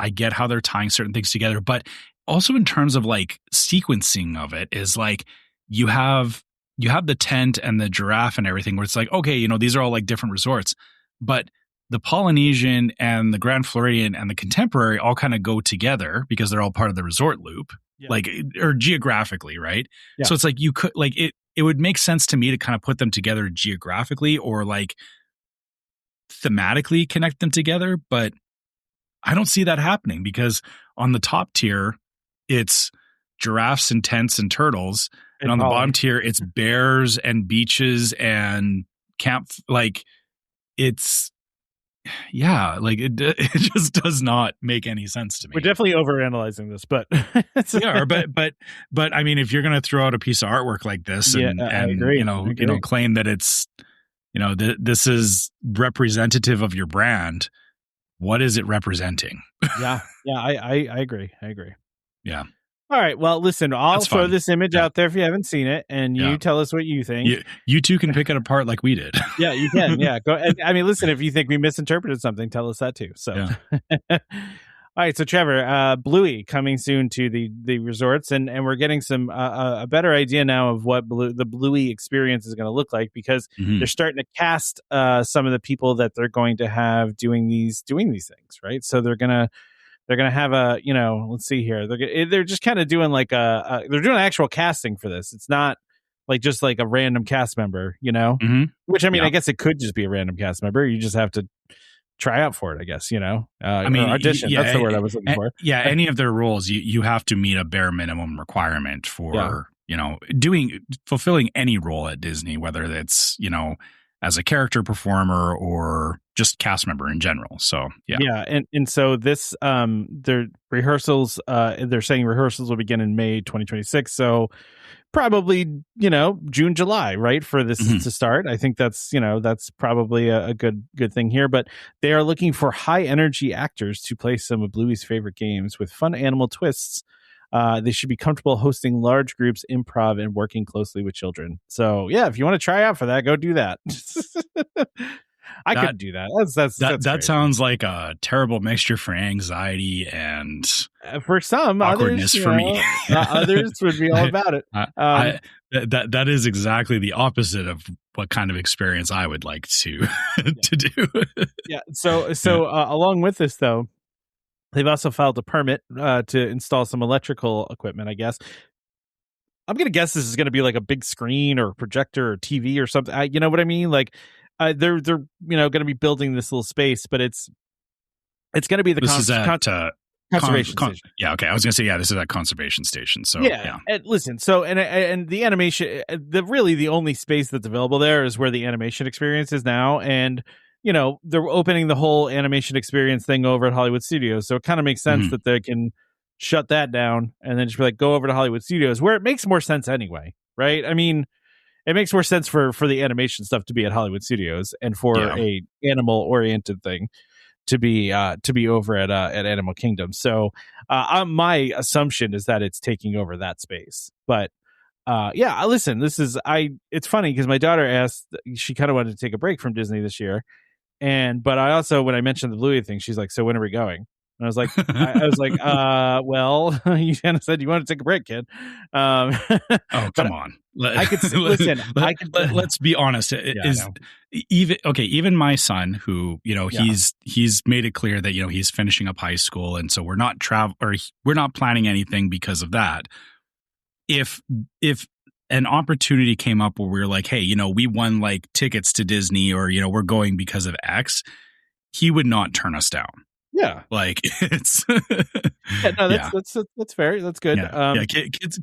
get how they're tying certain things together, but also in terms of like sequencing of it is like you have the tent and the giraffe and everything where it's like, okay, these are all like different resorts, but the Polynesian and the Grand Floridian and the Contemporary all kind of go together because they're all part of the resort loop, or geographically, right? Yeah. So it's like you could it would make sense to me to kind of put them together geographically or like thematically connect them together, but I don't see that happening because on the top tier, it's giraffes and tents and turtles, and on the bottom tier, it's bears and beaches and camp. It just does not make any sense to me. We're definitely overanalyzing this, but yeah, but I mean, if you're going to throw out a piece of artwork like this and claim that it's, this is representative of your brand, what is it representing? Yeah. I agree. Yeah. All right. Well, listen, I'll throw this image out there if you haven't seen it, and you tell us what you think. You two can pick it apart like we did. Yeah, you can. Yeah. Go. I mean, listen, if you think we misinterpreted something, tell us that too. So, all right. So, Trevor, Bluey coming soon to the resorts, and we're getting some a better idea now of what the Bluey experience is going to look like because they're starting to cast some of the people that they're going to have doing these things, right? So they're gonna have let's see here. They're just kind of doing they're doing actual casting for this. It's not like just like a random cast member, which I mean, I guess it could just be a random cast member. You just have to try out for it, I guess, I mean, audition. That's the word I was looking for. Yeah. Any of their roles, you have to meet a bare minimum requirement for, fulfilling any role at Disney, whether it's, as a character performer or just cast member in general. So, yeah. Yeah. And so this, their rehearsals, they're saying rehearsals will begin in May 2026. So probably, June, July, right? For this to start. I think that's probably a good thing here, but they are looking for high energy actors to play some of Bluey's favorite games with fun animal twists. They should be comfortable hosting large groups, improv, and working closely with children. So, yeah, if you want to try out for that, go do that. I could do that. That sounds like a terrible mixture for anxiety and for some awkwardness others, for me. Others would be all about it. That is exactly the opposite of what kind of experience I would like to do. Yeah. So along with this, though, they've also filed a permit to install some electrical equipment, I guess. I'm gonna guess this is gonna be like a big screen or projector or TV or something. You know what I mean? Like they're gonna be building this little space, but it's gonna be the conservation station. Yeah, okay. I was gonna say this is that conservation station. So yeah. And listen, so and the animation, the only space that's available there is where the animation experience is now, and they're opening the whole animation experience thing over at Hollywood Studios, so it kind of makes sense that they can shut that down and then just be like, go over to Hollywood Studios, where it makes more sense anyway, right? I mean, it makes more sense for the animation stuff to be at Hollywood Studios, and for a animal oriented thing to be over at Animal Kingdom. So my assumption is that it's taking over that space. But listen, it's funny because my daughter asked, she kind of wanted to take a break from Disney this year, but I also, when I mentioned the Bluey thing, she's like, so when are we going? And I was like, well, you kind of said you want to take a break, kid. Oh, come on. I could listen. Let's be honest. Even my son, who he's made it clear that he's finishing up high school, and so we're not planning anything because of that. If an opportunity came up where we're like, hey, we won like tickets to Disney, or we're going because of X, he would not turn us down. Yeah, like it's that's fair. That's good.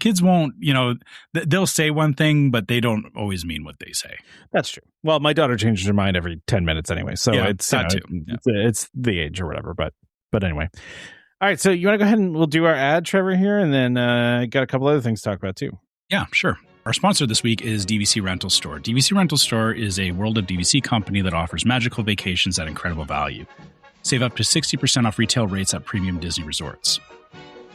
Kids won't, they'll say one thing, but they don't always mean what they say. That's true. Well, my daughter changes her mind every 10 minutes anyway, so it's that too. It's the age or whatever. But anyway, all right. So you want to go ahead and we'll do our ad, Trevor, here, and then got a couple other things to talk about too. Yeah, sure. Our sponsor this week is DVC Rental Store. DVC Rental Store is a World of DVC company that offers magical vacations at incredible value. Save up to 60% off retail rates at premium Disney resorts.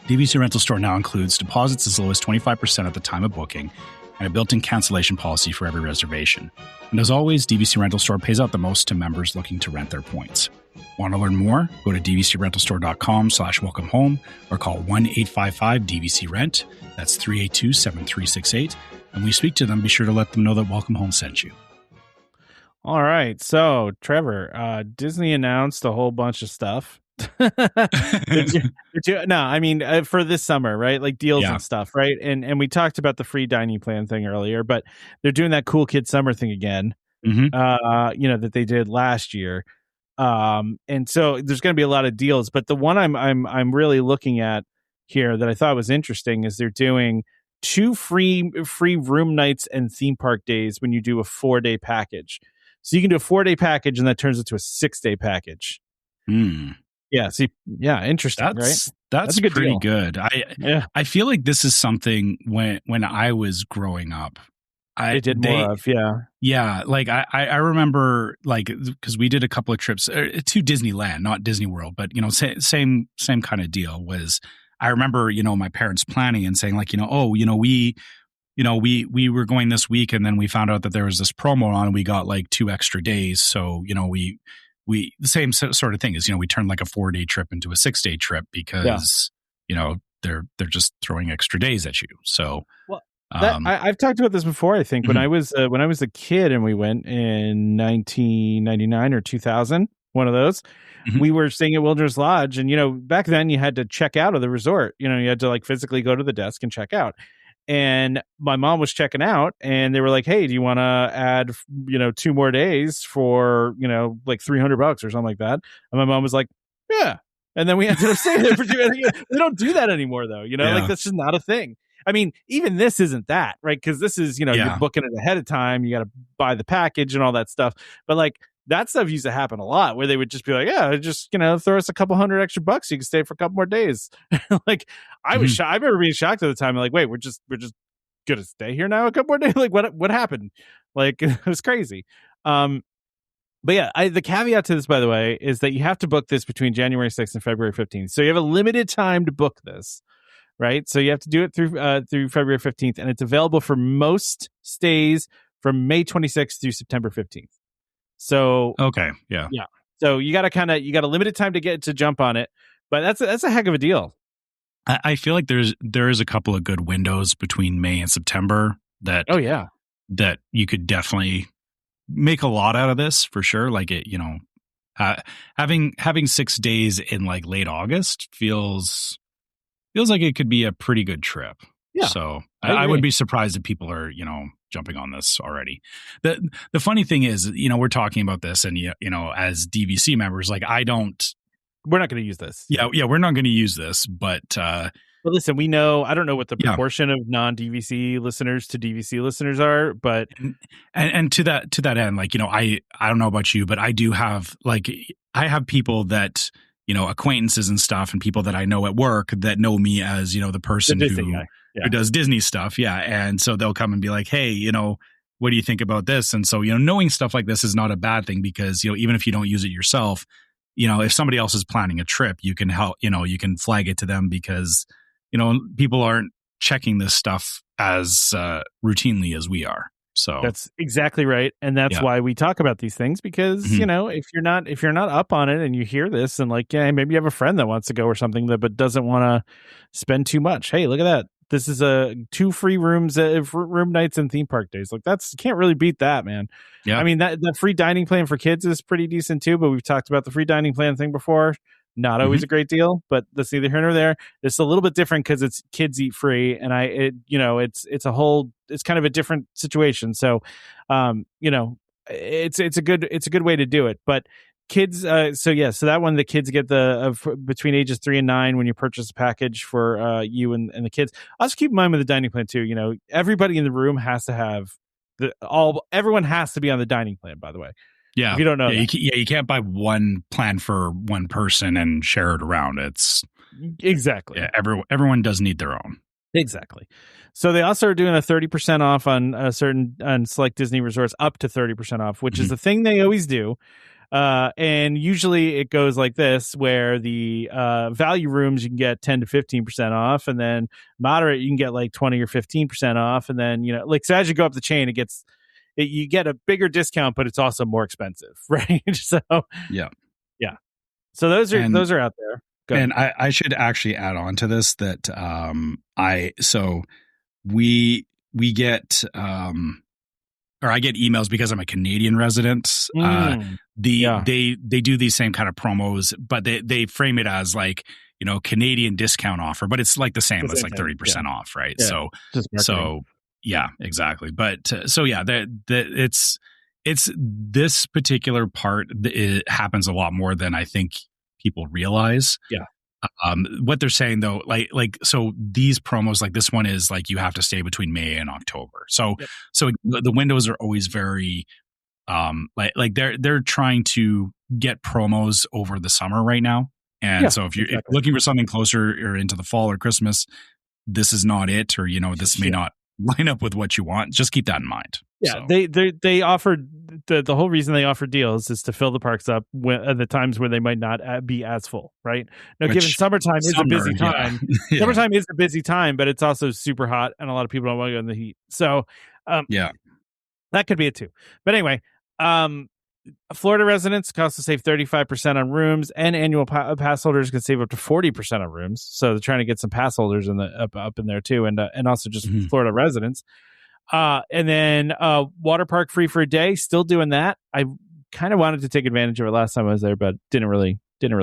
DVC Rental Store now includes deposits as low as 25% at the time of booking and a built-in cancellation policy for every reservation. And as always, DVC Rental Store pays out the most to members looking to rent their points. Want to learn more? Go to dvcrentalstore.com/welcome home or call 1-855-DVC-RENT. That's 382-7368. And when you speak to them, be sure to let them know that Welcome Home sent you. All right. So, Trevor, Disney announced a whole bunch of stuff. For this summer, right? Like deals and stuff, right? And we talked about the free dining plan thing earlier, but they're doing that cool kid summer thing again. That they did last year. And so there's going to be a lot of deals, but the one I'm really looking at here that I thought was interesting is they're doing 2 free room nights and theme park days when you do a 4-day package. So you can do a 4-day package and that turns into a 6-day package. Yeah. See, interesting, right? That's pretty good. I feel like this is something when I was growing up, they did more of. Yeah. Like I remember, like, because we did a couple of trips to Disneyland, not Disney World, but same kind of deal. Was I remember my parents planning and saying like we were going this week, and then we found out that there was this promo on, and we got like 2 extra days. So, we the same sort of thing is, we turned like a 4-day trip into a 6-day trip because, they're just throwing extra days at you. So, I've talked about this before. I think when I was a kid and we went in 1999 or 2000, one of those, we were staying at Wilderness Lodge, and back then you had to check out of the resort. You had to like physically go to the desk and check out. And my mom was checking out, and they were like, "Hey, do you want to add, 2 more days for, like $300 or something like that?" And my mom was like, "Yeah." And then we ended up staying there for 2 days. They don't do that anymore, though. Like that's just not a thing. I mean, even this isn't that, right? Because this is, you're booking it ahead of time. You got to buy the package and all that stuff. But like that stuff used to happen a lot, where they would just be like, "Yeah, just throw us a couple $100 extra bucks. So you can stay for a couple more days." Like I was, I remember being shocked at the time. Like, wait, we're just gonna stay here now a couple more days? Like, what happened? Like, it was crazy. But yeah, the caveat to this, by the way, is that you have to book this between January 6th and February 15th. So you have a limited time to book this, right? So you have to do it through February 15th, and it's available for most stays from May 26th through September 15th. So okay, yeah. So you got a limited time to jump on it, but that's a heck of a deal. I feel like there is a couple of good windows between May and September that that you could definitely make a lot out of this for sure. Like it, having 6 days in like late August feels like it could be a pretty good trip. Yeah, So I would be surprised if people are, jumping on this already. The funny thing is, we're talking about this and, as DVC members, like we're not going to use this. Yeah, we're not going to use this, but listen, we know, I don't know what the proportion of non-DVC listeners to DVC listeners are, but and to that end, like, I don't know about you, but I do have I have people that, acquaintances and stuff and people that I know at work that know me as, the person who does Disney stuff. Yeah. And so they'll come and be like, hey, what do you think about this? And so, knowing stuff like this is not a bad thing because, even if you don't use it yourself, if somebody else is planning a trip, you can help, you can flag it to them because, people aren't checking this stuff as routinely as we are. So that's exactly right. And that's why we talk about these things because, if you're not up on it and you hear this and like, maybe you have a friend that wants to go or something but doesn't want to spend too much. Hey, look at that. This is 2 free rooms, room nights and theme park days. Like can't really beat that, man. Yeah. I mean, that free dining plan for kids is pretty decent too, but we've talked about the free dining plan thing before. Not always a great deal, but that's neither here nor there. It's a little bit different because it's kids eat free, and it's kind of a different situation. So, it's a good way to do it. But kids, so that one, the kids get between ages 3 and 9 when you purchase a package for you and the kids. Also keep in mind with the dining plan too. Everybody in the room has to have everyone has to be on the dining plan. By the way. Yeah, if you don't know, you can't buy one plan for one person and share it around. It's exactly everyone does need their own. Exactly. So they also are doing a 30% off on select Disney resorts, up to 30% off, which is the thing they always do. And usually it goes like this, where the value rooms you can get 10 to 15% off, and then moderate you can get like 20 or 15% off, and then so as you go up the chain, you get a bigger discount, but it's also more expensive, right? So yeah. So those are out there. Go and I should actually add on to this that we get or I get emails because I'm a Canadian resident. They do these same kind of promos, but they frame it as like Canadian discount offer, but it's like the same. It's like 30% off, right? Yeah. So. Yeah, exactly. But it's this particular part. It happens a lot more than I think people realize. Yeah. What they're saying though, so these promos, like this one is like you have to stay between May and October. So the windows are always very they're trying to get promos over the summer right now. And so if you're looking for something closer or into the fall or Christmas, this is not it, or this may not line up with what you want. Just keep that in mind. Yeah, so. They offered the whole reason they offer deals is to fill the parks up at the times where they might not be as full, right? Now, given summertime is a busy time. Yeah. Summertime is a busy time, but it's also super hot, and a lot of people don't want to go in the heat. So, that could be it too. But anyway, Florida residents cost to save 35% on rooms, and annual pass holders can save up to 40% on rooms. So they're trying to get some pass holders in up in there too, and also just Florida residents. And then water park free for a day, still doing that. I kind of wanted to take advantage of it last time I was there, but didn't really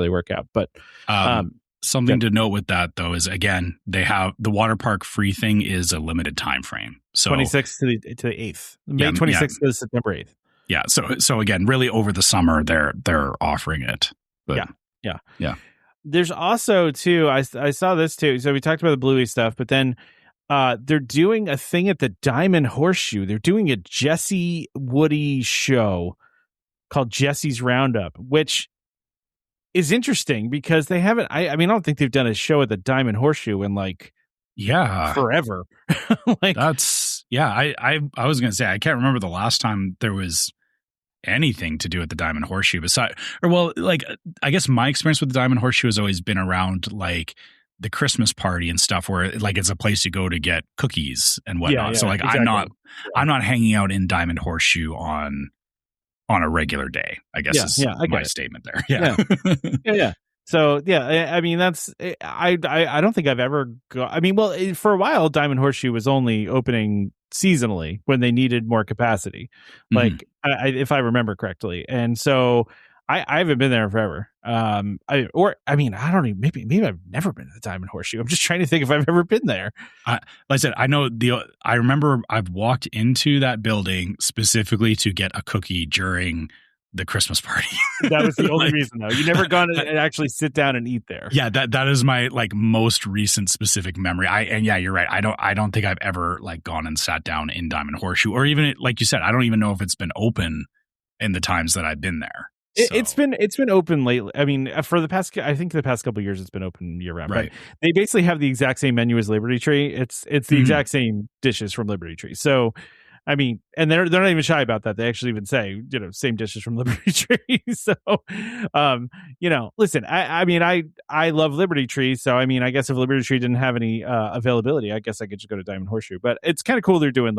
work out. But something to note with that though is, again, they have the water park free thing is a limited time frame. So 26th to the 8th, May 26th to September 8th. Yeah. So again, really over the summer, they're offering it. But yeah. There's also too, I saw this too. So we talked about the Bluey stuff, but then they're doing a thing at the Diamond Horseshoe. They're doing a Jesse Woody show called Jesse's Roundup, which is interesting because they haven't. I don't think they've done a show at the Diamond Horseshoe in forever. I was gonna say I can't remember the last time there was anything to do at the Diamond Horseshoe I guess my experience with the Diamond Horseshoe has always been around like the Christmas party and stuff where like it's a place you go to get cookies and whatnot. So exactly. I'm not hanging out in Diamond Horseshoe on a regular day, I guess is my statement there. Yeah. So I mean that's I don't think I've ever for a while Diamond Horseshoe was only opening seasonally when they needed more capacity, like if I remember correctly, and so I haven't been there forever. I don't even, maybe I've never been to the Diamond Horseshoe. I'm just trying to think if I've ever been there. Like I said, I remember I've walked into that building specifically to get a cookie during the Christmas party. That was the only reason, though. You never gone and actually sit down and eat there. Yeah, that is my like most recent specific memory. You're right. I don't think I've ever like gone and sat down in Diamond Horseshoe, or even like you said, I don't even know if it's been open in the times that I've been there. So. It's been open lately. I mean, for the past couple of years, it's been open year round. Right. But they basically have the exact same menu as Liberty Tree. It's the exact same dishes from Liberty Tree. So, I mean, and they're not even shy about that. They actually even say, same dishes from Liberty Tree. So, listen, I love Liberty Tree. So, I mean, I guess if Liberty Tree didn't have any availability, I guess I could just go to Diamond Horseshoe. But it's kind of cool they're doing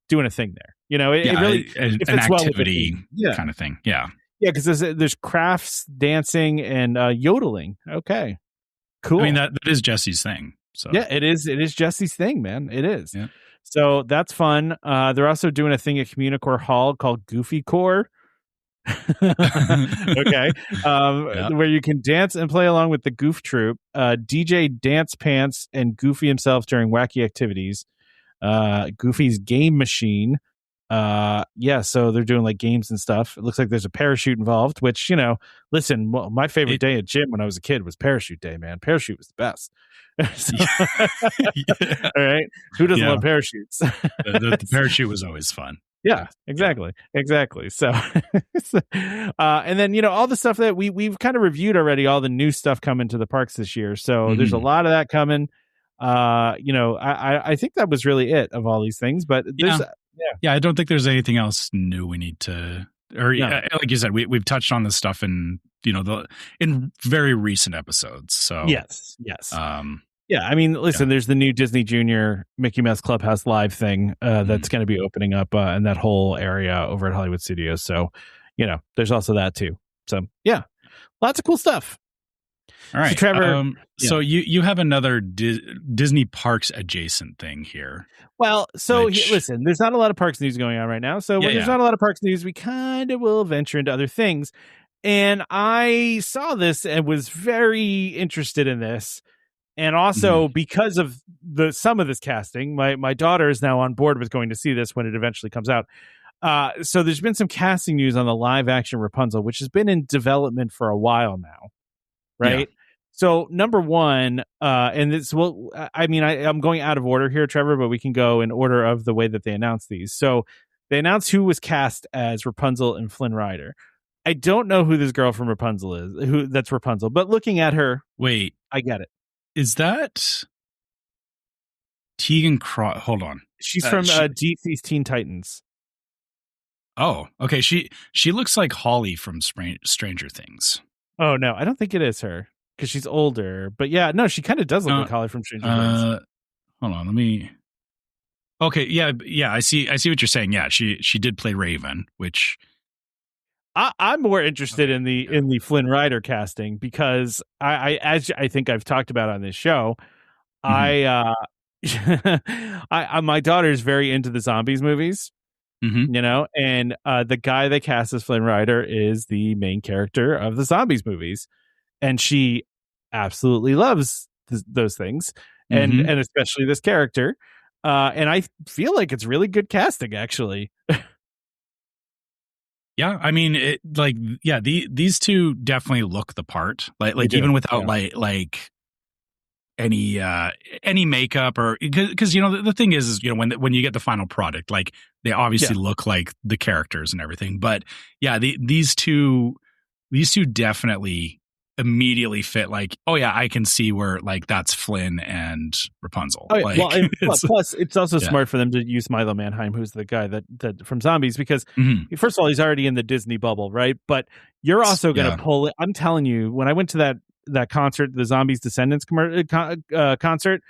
doing a thing there. It really an activity kind of thing. Yeah. Yeah, because there's crafts, dancing, and yodeling. Okay, cool. I mean that is Jesse's thing. So yeah, it is Jesse's thing, man. It is. Yeah. So that's fun. They're also doing a thing at Communicore Hall called Goofy Core. Okay, where you can dance and play along with the Goof Troop, DJ Dance Pants, and Goofy himself during wacky activities. Goofy's Game Machine. So they're doing like games and stuff. It looks like there's a parachute involved, which, listen, my favorite day at gym when I was a kid was parachute day, man. Parachute was the best. All right. Who doesn't love parachutes? The parachute was always fun. Yeah, exactly. So, and then, all the stuff that we've kind of reviewed already, all the new stuff coming to the parks this year. So there's a lot of that coming. I think that was really it of all these things, but there's, yeah, I don't think there's anything else new we need to, like you said, we've touched on this stuff in in very recent episodes. So yes. I mean, listen, there's the new Disney Junior Mickey Mouse Clubhouse Live thing that's going to be opening up in that whole area over at Hollywood Studios. So, there's also that too. So yeah, lots of cool stuff. All right, so, Trevor. So you have another Disney parks adjacent thing here. Well, so listen, there's not a lot of parks news going on right now. So when there's not a lot of parks news, we kind of will venture into other things. And I saw this and was very interested in this. And also because of some of this casting, my daughter is now on board with going to see this when it eventually comes out. So there's been some casting news on the live action Rapunzel, which has been in development for a while now. Right. Yeah. So number one, and this I'm going out of order here, Trevor, but we can go in order of the way that they announced these. So they announced who was cast as Rapunzel and Flynn Rider. I don't know who this girl from Rapunzel is, that's Rapunzel, but looking at her, wait, I get it. Is that Tegan Cross? Hold on. She's from DC's Teen Titans. Oh, okay. She looks like Holly from Stranger Things. Oh, no, I don't think it is her because she's older. But yeah, no, she kind of does look like Holly from Stranger Things. Hold on, let me. Okay, yeah, I see what you're saying. Yeah, she did play Raven, which I'm more interested in the Flynn Rider casting because as I think I've talked about on this show, my daughter's very into the zombies movies. And the guy they cast as Flynn Rider is the main character of the zombies movies, and she absolutely loves those things, and especially this character. And I feel like it's really good casting, actually. Yeah, I mean, these two definitely look the part, like even without like any makeup or because the thing is when you get the final product, like they obviously look like the characters and everything, but these two definitely immediately fit. Like, oh yeah, I can see where like that's Flynn and Rapunzel. Oh, yeah. Plus it's also smart for them to use Milo Manheim, who's the guy that from Zombies, because first of all, he's already in the Disney bubble, right? But you're also going to pull it. I'm telling you, when I went to that concert, the Zombies Descendants concert,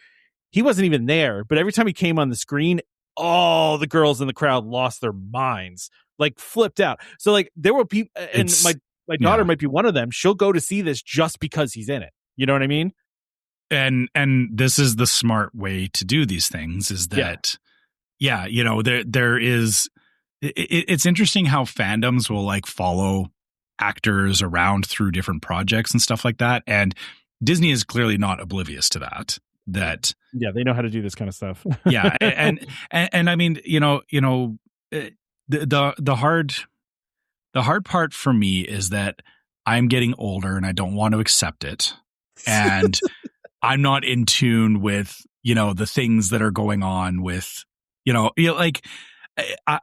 he wasn't even there, but every time he came on the screen, all the girls in the crowd lost their minds, like flipped out. So like there were people, and my daughter might be one of them. She'll go to see this just because he's in it. You know what I mean? And this is the smart way to do these things is that, there is, it's interesting how fandoms will like follow actors around through different projects and stuff like that. And Disney is clearly not oblivious to that. Yeah, they know how to do this kind of stuff. Yeah, and I mean, the hard part for me is that I'm getting older and I don't want to accept it, and I'm not in tune with the things that are going on with like.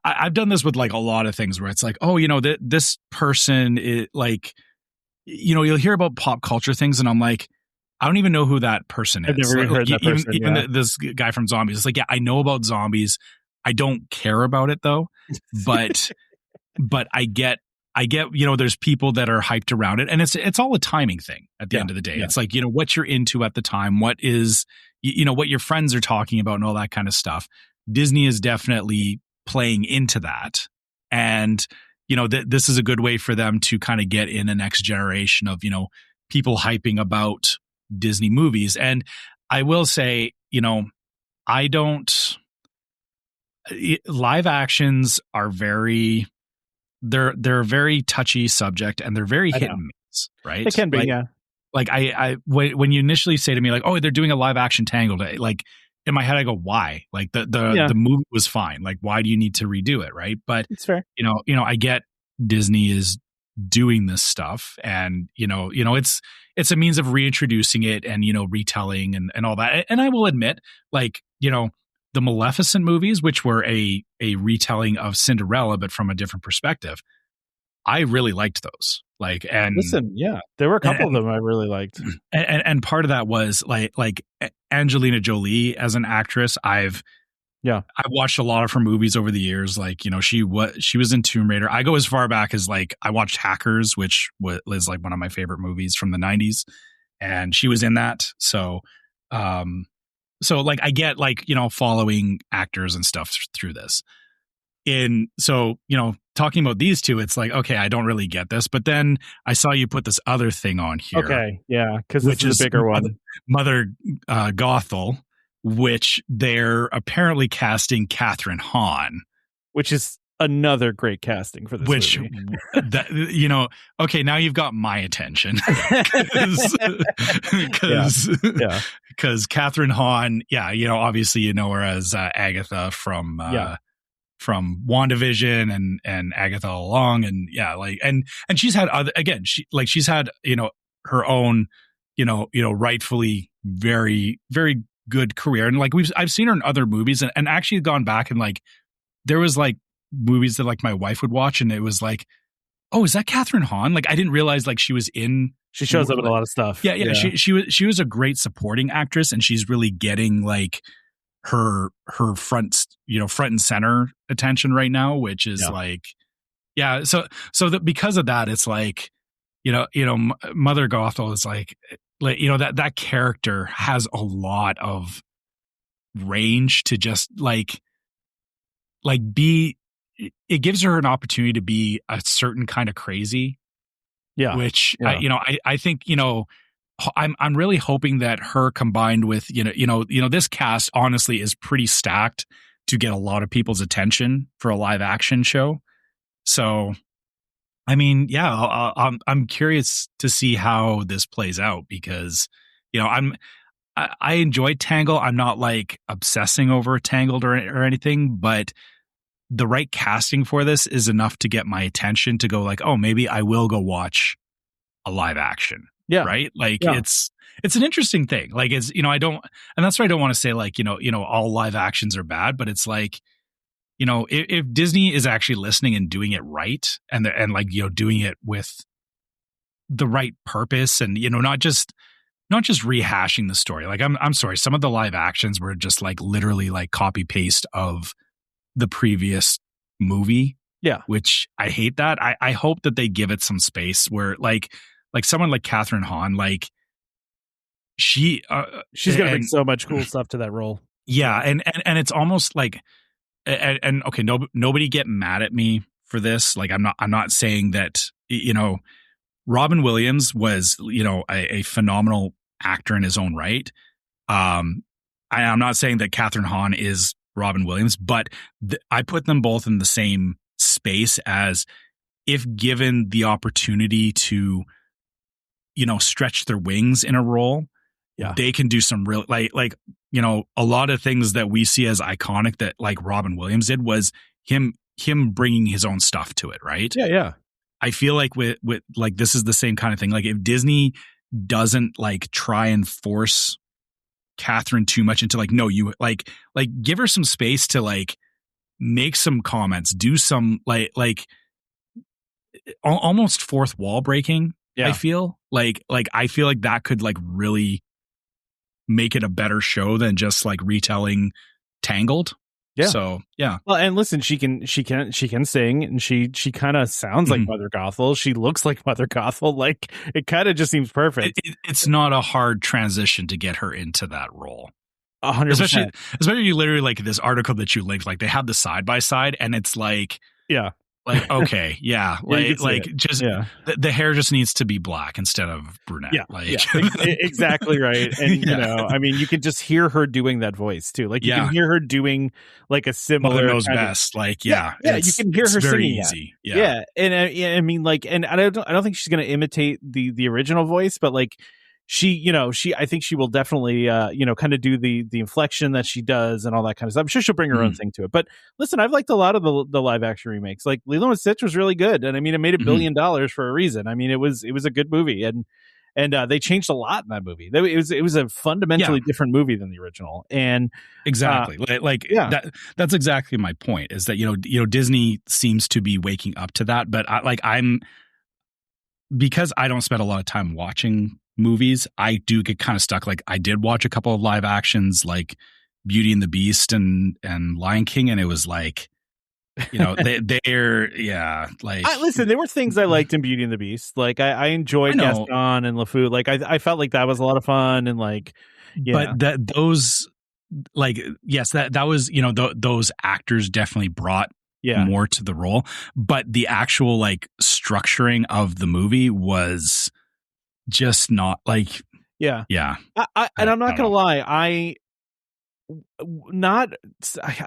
I've done this with like a lot of things where it's like, oh, this person is like, you'll hear about pop culture things, and I'm like, I don't even know who that person is. I've never like, heard that person. Even this guy from Zombies. It's like, yeah, I know about zombies. I don't care about it though, but I get, there's people that are hyped around it, and it's all a timing thing at the end of the day. It's like, what you're into at the time, what is, what your friends are talking about and all that kind of stuff. Disney is definitely playing into that. And, this is a good way for them to kind of get in a next generation of, people hyping about Disney movies. And I will say, live actions are they're a very touchy subject, and they're very hit and miss, right? It can be, yeah. Like when you initially say to me like, oh, they're doing a live action Tangled, like in my head I go, why? Like the movie was fine. Like, why do you need to redo it? Right. But it's fair. I get Disney is doing this stuff, and it's a means of reintroducing it and retelling and all that. And I will admit, like, the Maleficent movies, which were a retelling of Cinderella but from a different perspective, I really liked those. Like, and listen, yeah, there were a couple of them I really liked. And part of that was like Angelina Jolie as an actress. I've watched a lot of her movies over the years. Like, she was in Tomb Raider. I go as far back as like I watched Hackers, which was like one of my favorite movies from the 90s, and she was in that. So like I get like, following actors and stuff through this. Talking about these two, it's like, okay, I don't really get this. But then I saw you put this other thing on here. Okay, yeah, because this is a bigger one. Mother Gothel, which they're apparently casting Catherine Hahn, which is another great casting for this movie. Okay, now you've got my attention because Catherine Hahn, obviously her as Agatha from WandaVision and Agatha all along, and and she's had she's had her own rightfully very, very good career, and like I've seen her in other movies, and actually gone back and like there was like movies that like my wife would watch, and it was like, oh, is that Catherine Hahn? Like, I didn't realize like she was in. She shows up in a lot of stuff. Yeah. She was a great supporting actress, and she's really getting like her front and center attention right now, which is So that because of that, it's like Mother Gothel is like that character has a lot of range to just like be. It gives her an opportunity to be a certain kind of crazy. Yeah. Which, I think, I'm really hoping that her combined with, this cast honestly is pretty stacked to get a lot of people's attention for a live action show. So, I mean, I'm curious to see how this plays out because, I enjoy Tangled. I'm not like obsessing over Tangled or anything, but the right casting for this is enough to get my attention to go like, oh, maybe I will go watch a live action. Yeah. Right. Like it's an interesting thing. Like it's, I don't, and that's why I don't want to say like, all live actions are bad, but it's like, if Disney is actually listening and doing it right and like, doing it with the right purpose and, not just rehashing the story. Like I'm sorry. Some of the live actions were just like literally like copy paste of the previous movie. Yeah. Which I hate that. I hope that they give it some space where like someone like Catherine Hahn, like she's going to bring so much cool stuff to that role. Yeah. And it's almost like, and okay, nobody get mad at me for this. Like I'm not saying that, Robin Williams was, a phenomenal actor in his own right. I'm not saying that Catherine Hahn is Robin Williams, but I put them both in the same space as if given the opportunity to, stretch their wings in a role, they can do some real like a lot of things that we see as iconic that like Robin Williams did was him bringing his own stuff to it, right? Yeah. I feel like with like this is the same kind of thing. Like if Disney doesn't like try and force Catherine too much into like, no, you like give her some space to like make some comments, do some like almost fourth wall breaking. I feel like that could like really make it a better show than just like retelling Tangled. Yeah. So yeah. Well, and listen, she can sing, and she kind of sounds like Mother Gothel. She looks like Mother Gothel. Like it kind of just seems perfect. It's not a hard transition to get her into that role. 100%. Especially you literally like this article that you linked. Like they have the side by side, and it's like Like, okay, yeah. The hair just needs to be black instead of brunette. Exactly right. And, I mean, you can just hear her doing that voice too. Like, you can hear her doing like a similar. Mother Knows Best. You can hear her very singing easy. That. Yeah. And I mean, like, and I don't think she's going to imitate the original voice, but like, I think she will definitely, kind of do the inflection that she does and all that kind of stuff. I'm sure she'll bring her own thing to it. But listen, I've liked a lot of the live action remakes. Like Lilo and Stitch was really good, and I mean, it made $1 billion for a reason. I mean, it was a good movie, and they changed a lot in that movie. It was a fundamentally different movie than the original, and exactly that's exactly my point. Is that Disney seems to be waking up to that, but because I don't spend a lot of time watching movies, I do get kind of stuck. Like I did watch a couple of live actions like Beauty and the Beast and Lion King, and it was like, listen, there were things I liked in Beauty and the Beast. Like I enjoyed Gaston and LeFou. Like I felt like that was a lot of fun, and like, but those was, those actors definitely brought more to the role, but the actual like structuring of the movie was just not like and I'm not gonna lie, I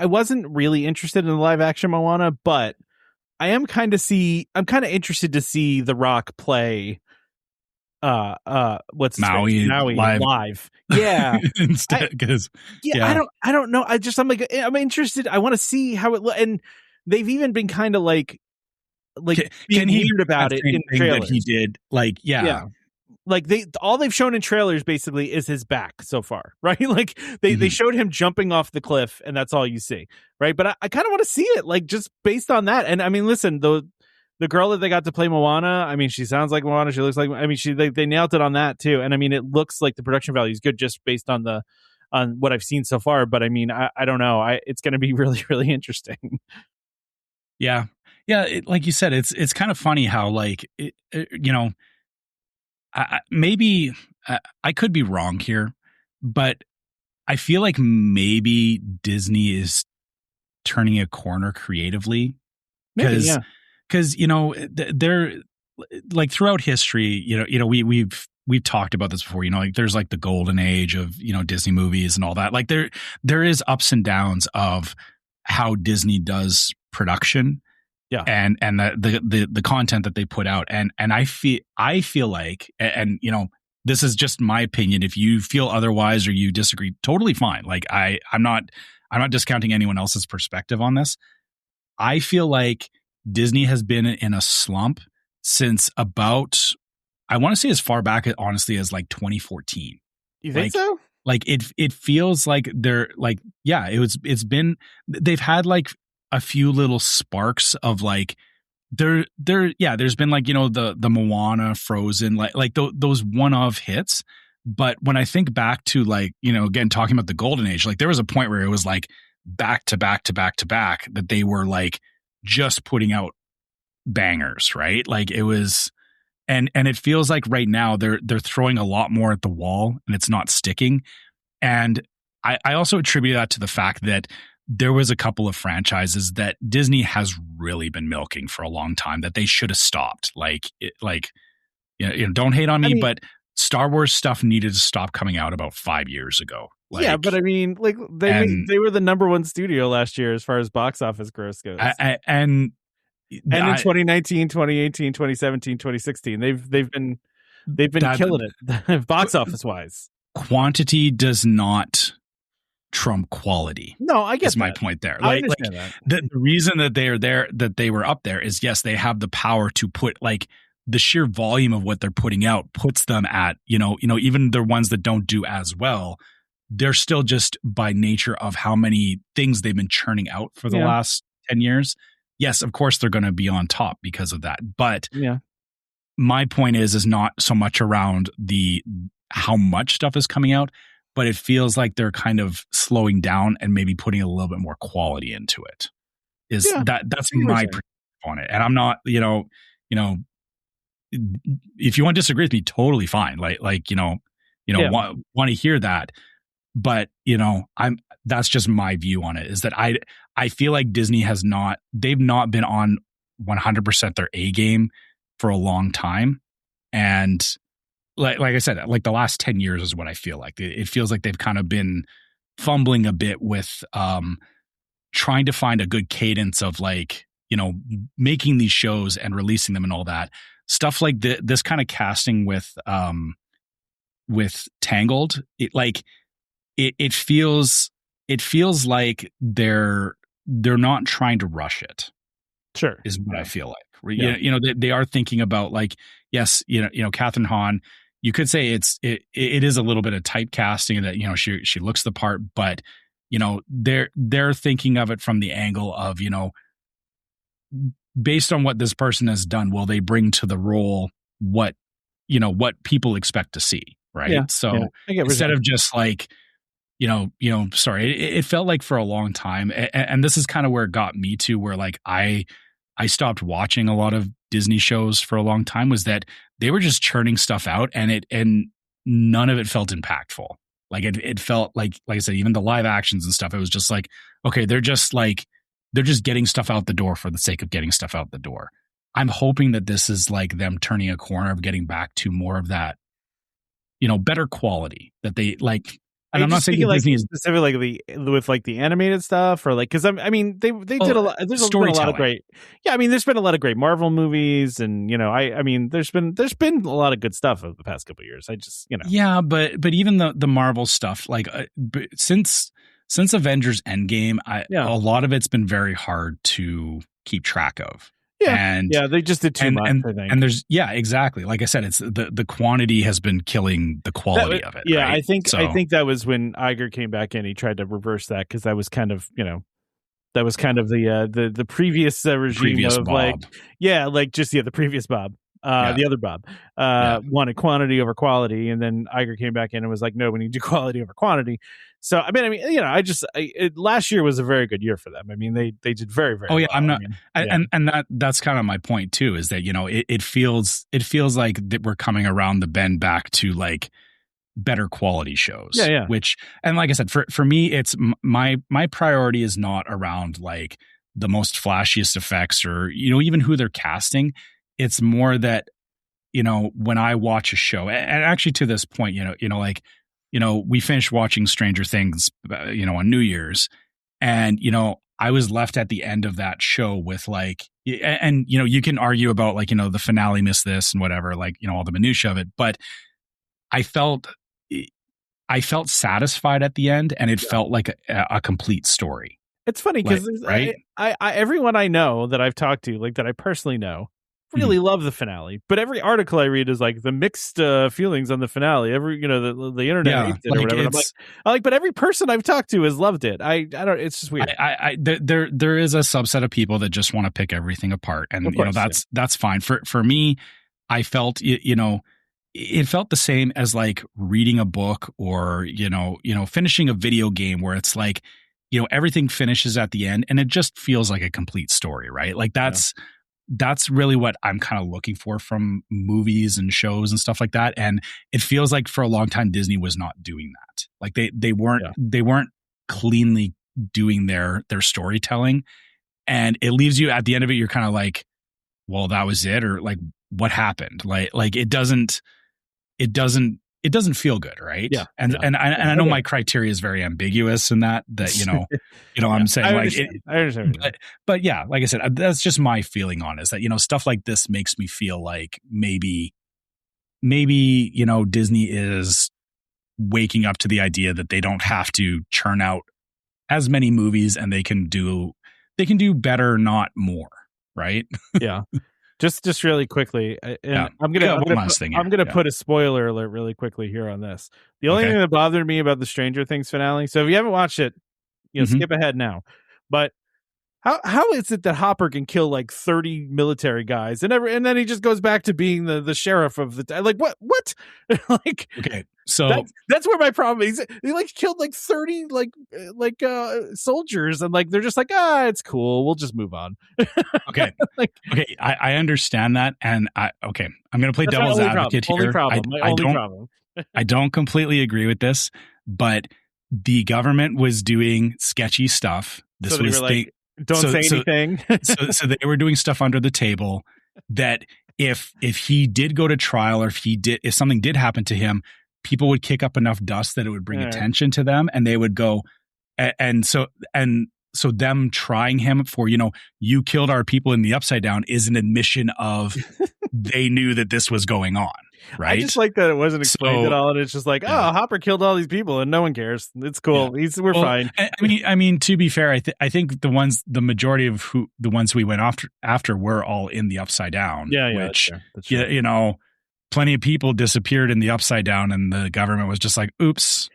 wasn't really interested in the live action Moana, but I'm kind of interested to see The Rock play what's Maui live. Yeah. Instead, because I don't know. I'm interested. I want to see how it and they've even been kind of like being weird about it in trailers. That he did like they've shown in trailers basically is his back so far, right? Like they showed him jumping off the cliff, and that's all you see, right? But I kind of want to see it, like just based on that. And I mean, listen, the girl that they got to play Moana, I mean, she sounds like Moana. She looks like, I mean, they nailed it on that too. And I mean, it looks like the production value is good just based on what I've seen so far. But I mean, I don't know. It's going to be really, really interesting. Yeah. Like you said, it's kind of funny how like maybe I could be wrong here, but I feel like maybe Disney is turning a corner creatively because they're like throughout history, we've talked about this before, like there's like the golden age of, Disney movies and all that. Like there is ups and downs of how Disney does production. Yeah. And the content that they put out. And I feel like, and this is just my opinion. If you feel otherwise or you disagree, totally fine. Like I'm not discounting anyone else's perspective on this. I feel like Disney has been in a slump since about, I want to say as far back honestly as like 2014. You think so? Like it feels like they're like, it's been, they've had like a few little sparks of like there's been like, the Moana, Frozen, like those one-off hits. But when I think back to like, again, talking about the golden age, like there was a point where it was like back to back to back to back that they were like just putting out bangers, right? Like it was, and it feels like right now they're throwing a lot more at the wall and it's not sticking. And I also attribute that to the fact that there was a couple of franchises that Disney has really been milking for a long time that they should have stopped. Don't hate on me, but Star Wars stuff needed to stop coming out about 5 years ago. But I mean, like they were the number one studio last year as far as box office gross goes. And in 2019, 2018, 2017, 2016, they've been killing it box office wise. Quantity does not trump quality. No, I guess my point there. I understand that. The reason that they are there, that they were up there, is yes, they have the power to put, like, the sheer volume of what they're putting out puts them at, even the ones that don't do as well, they're still just by nature of how many things they've been churning out for the last 10 years. Yes, of course they're going to be on top because of that. But my point is not so much around how much stuff is coming out, but it feels like they're kind of slowing down and maybe putting a little bit more quality into it. That's my perspective on it. And I'm not, if you want to disagree with me, totally fine. Want to hear that. But, that's just my view on it, is that I feel like Disney they've not been on 100% their A game for a long time. And like I said, like the last 10 years is what I feel like. It feels like they've kind of been fumbling a bit with trying to find a good cadence of, like, making these shows and releasing them and all that stuff. Like this kind of casting with Tangled, it feels like they're not trying to rush it. Sure, is what I feel like. Yeah. They are thinking about, like, yes, Catherine Hahn. You could say it is a little bit of typecasting, that she looks the part, but they're thinking of it from the angle of, based on what this person has done, will they bring to the role what people expect to see, right? Yeah. So instead of just like, sorry, it felt like for a long time, and this is kind of where it got me to, where, like, I stopped watching a lot of Disney shows for a long time, was that they were just churning stuff out, and none of it felt impactful. Like it felt like I said, even the live actions and stuff, it was just like, okay, they're just getting stuff out the door for the sake of getting stuff out the door. I'm hoping that this is like them turning a corner of getting back to more of that, better quality that they like. And I'm not saying like Disney is specifically with like the animated stuff, or like, because I mean they did a lot. There's been a lot of great. Yeah, I mean there's been a lot of great Marvel movies, and I mean there's been a lot of good stuff over the past couple of years. I just yeah, but even the Marvel stuff, like since Avengers Endgame, a lot of it's been very hard to keep track of. Yeah, and they just did too much. I think. And there's exactly. Like I said, it's the quantity has been killing the quality of it. Yeah, right? I think that was when Iger came back in. He tried to reverse that, because that was kind of the previous regime of Bob. The previous Bob. The other Bob wanted quantity over quality, and then Iger came back in and was like, no, we need to do quality over quantity. So I mean, last year was a very good year for them. I mean, they did very, very well. I'm not, and that's kind of my point too, is that it feels like that we're coming around the bend back to like better quality shows. Yeah. Which, and like I said, for me, it's my priority is not around like the most flashiest effects or even who they're casting. It's more that, when I watch a show, and actually to this point, we finished watching Stranger Things, on New Year's, and, I was left at the end of that show with like, and, you can argue about like, the finale missed this and whatever, like, all the minutia of it, but I felt satisfied at the end, and it felt like a complete story. It's funny because right? I everyone I know that I've talked to, like that I personally know, really love the finale, but every article I read is like the mixed feelings on the finale. Every the internet hates it or whatever. I'm like, but every person I've talked to has loved it. I don't. It's just weird. There is a subset of people that just want to pick everything apart, and that's fine. For me, I felt it felt the same as like reading a book or finishing a video game, where it's like everything finishes at the end and it just feels like a complete story, right? Like that's really what I'm kind of looking for from movies and shows and stuff like that. And it feels like for a long time, Disney was not doing that. Like they weren't cleanly doing their storytelling. And it leaves you at the end of it, you're kind of like, well, that was it. Or like, what happened? Like it doesn't it doesn't feel good, right? Yeah, and yeah. and I know my criteria is very ambiguous in that I'm saying I like understand. but yeah, like I said, that's just my feeling on it, is that stuff like this makes me feel like maybe Disney is waking up to the idea that they don't have to churn out as many movies, and they can do better, not more, right? Yeah. Just really quickly, and I'm gonna put a spoiler alert really quickly here on this. The only thing that bothered me about the Stranger Things finale, so if you haven't watched it, skip ahead now. But how is it that Hopper can kill like 30 military guys and then he just goes back to being the sheriff of the like what like okay, so that's where my problem is. He like killed like 30 soldiers, and like they're just like, it's cool, we'll just move on. Okay. I understand that, and I'm gonna play devil's advocate here. Problem. I don't completely agree with this, but the government was doing sketchy stuff. This so was like, don't say anything. so they were doing stuff under the table that if he did go to trial, or if something did happen to him, people would kick up enough dust that it would bring attention to them, and they would go, and so them trying him for, you killed our people in the Upside Down is an admission of they knew that this was going on. Right. I just like that it wasn't explained at all, and it's just like, Hopper killed all these people and no one cares. It's cool. We're fine. I mean, to be fair, I think the majority of the ones we went after were all in the Upside Down. Yeah, which that's true. Plenty of people disappeared in the Upside Down, and the government was just like, oops.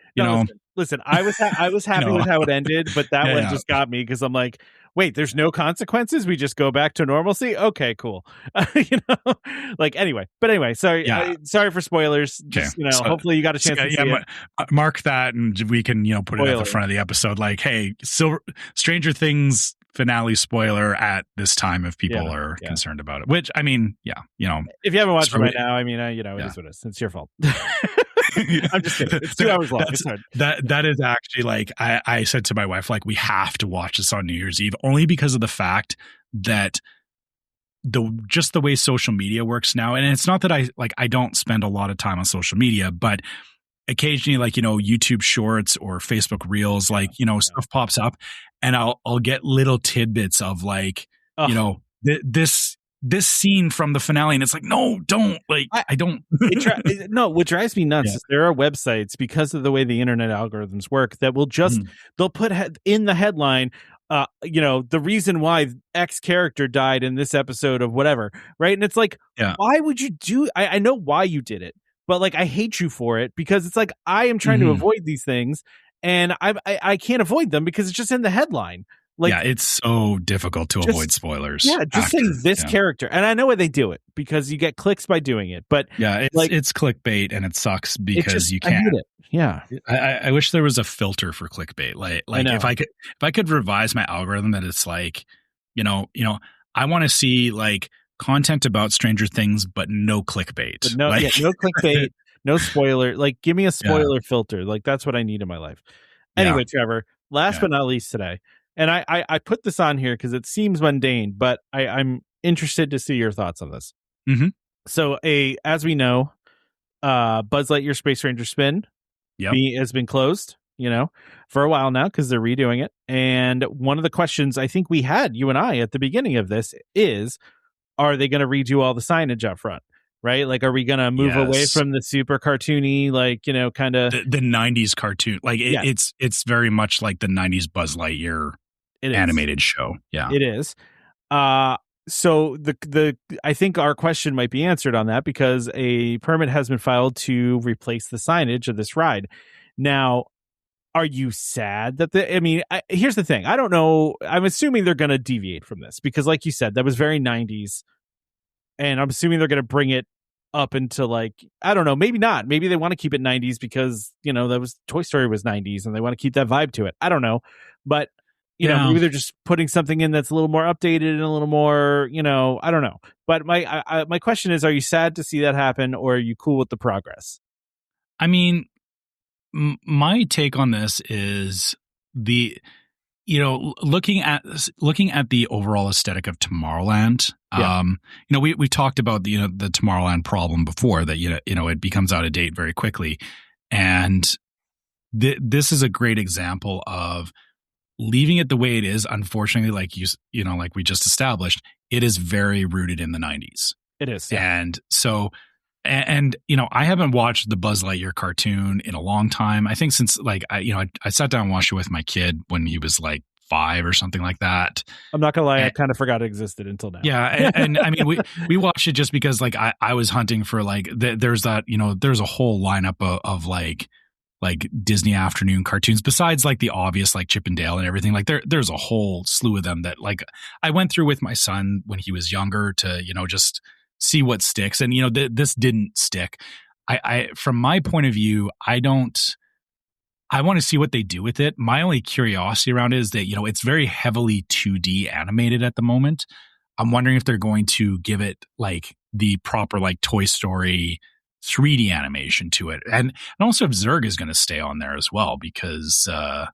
Listen, I was happy with how it ended, but that one just got me, because I'm like, wait, there's no consequences. We just go back to normalcy. Okay, cool. Anyway. Sorry. Sorry for spoilers. Just, hopefully you got a chance to see it. Mark that, and we can, put it at the front of the episode. Like, hey, Stranger Things finale spoiler at this time if people are concerned about it. Which, I mean, if you haven't watched it right now, I mean, it is what it is. It's your fault. I'm just kidding. It's 2 hours long. It's hard. That is actually, like, I said to my wife, like, we have to watch this on New Year's Eve, only because of the fact that just the way social media works now. And it's not that I don't spend a lot of time on social media, but occasionally, like, YouTube Shorts or Facebook Reels, stuff pops up, and I'll get little tidbits of like, this scene from the finale, and it's like, no, don't, like, I don't. No, what drives me nuts is there are websites, because of the way the internet algorithms work, that will just they'll put in the headline, the reason why X character died in this episode of whatever, right? And it's like, why would you do? I know why you did it, but like, I hate you for it, because it's like, I am trying to avoid these things, and I can't avoid them because it's just in the headline. Like, it's so difficult to avoid spoilers. Yeah, just saying this character, and I know why they do it, because you get clicks by doing it. But it's clickbait, and it sucks because you can't. I hate it. Yeah, I wish there was a filter for clickbait. Like if I could revise my algorithm, that it's like, I want to see like content about Stranger Things, but no clickbait. But no clickbait, no spoiler. Like, give me a spoiler filter. Like, that's what I need in my life. Anyway, Trevor, last but not least today. And I put this on here because it seems mundane, but I'm interested to see your thoughts on this. Mm-hmm. So, as we know, Buzz Lightyear Space Ranger Spin has been closed, for a while now, because they're redoing it. And one of the questions I think we had, you and I, at the beginning of this is, are they going to redo all the signage up front? Right? Like, are we going to move away from the super cartoony, like, kind of the 90s cartoon? Like, it's very much like the 90s Buzz Lightyear animated show. Yeah, it is. So I think our question might be answered on that, because a permit has been filed to replace the signage of this ride. Now, are you sad that here's the thing. I don't know. I'm assuming they're going to deviate from this, because like you said, that was very 90s. And I'm assuming they're going to bring it up into, like, I don't know, maybe not. Maybe they want to keep it 90s because, that was Toy Story was 90s and they want to keep that vibe to it. I don't know. But, maybe they're just putting something in that's a little more updated and a little more, I don't know. But my question is, are you sad to see that happen, or are you cool with the progress? I mean, my take on this is looking at the overall aesthetic of Tomorrowland, we talked about the Tomorrowland problem before, that it becomes out of date very quickly, and this is a great example of leaving it the way it is. Unfortunately, like like we just established, it is very rooted in the 90s. It is, yeah. And so. And I haven't watched the Buzz Lightyear cartoon in a long time. I think since I sat down and watched it with my kid when he was like 5 or something like that. I'm not gonna lie, I kind of forgot it existed until now. Yeah, and I mean we watched it just because like I was hunting for like there's that there's a whole lineup of like Disney afternoon cartoons besides like the obvious like Chip and Dale and everything. Like there's a whole slew of them that like I went through with my son when he was younger to just see what sticks. And this didn't stick. I from my point of view, I want to see what they do with it. My only curiosity around it is that it's very heavily 2D animated at the moment. I'm wondering if they're going to give it like the proper like Toy Story 3D animation to it, and also if Zurg is going to stay on there as well, because Zurg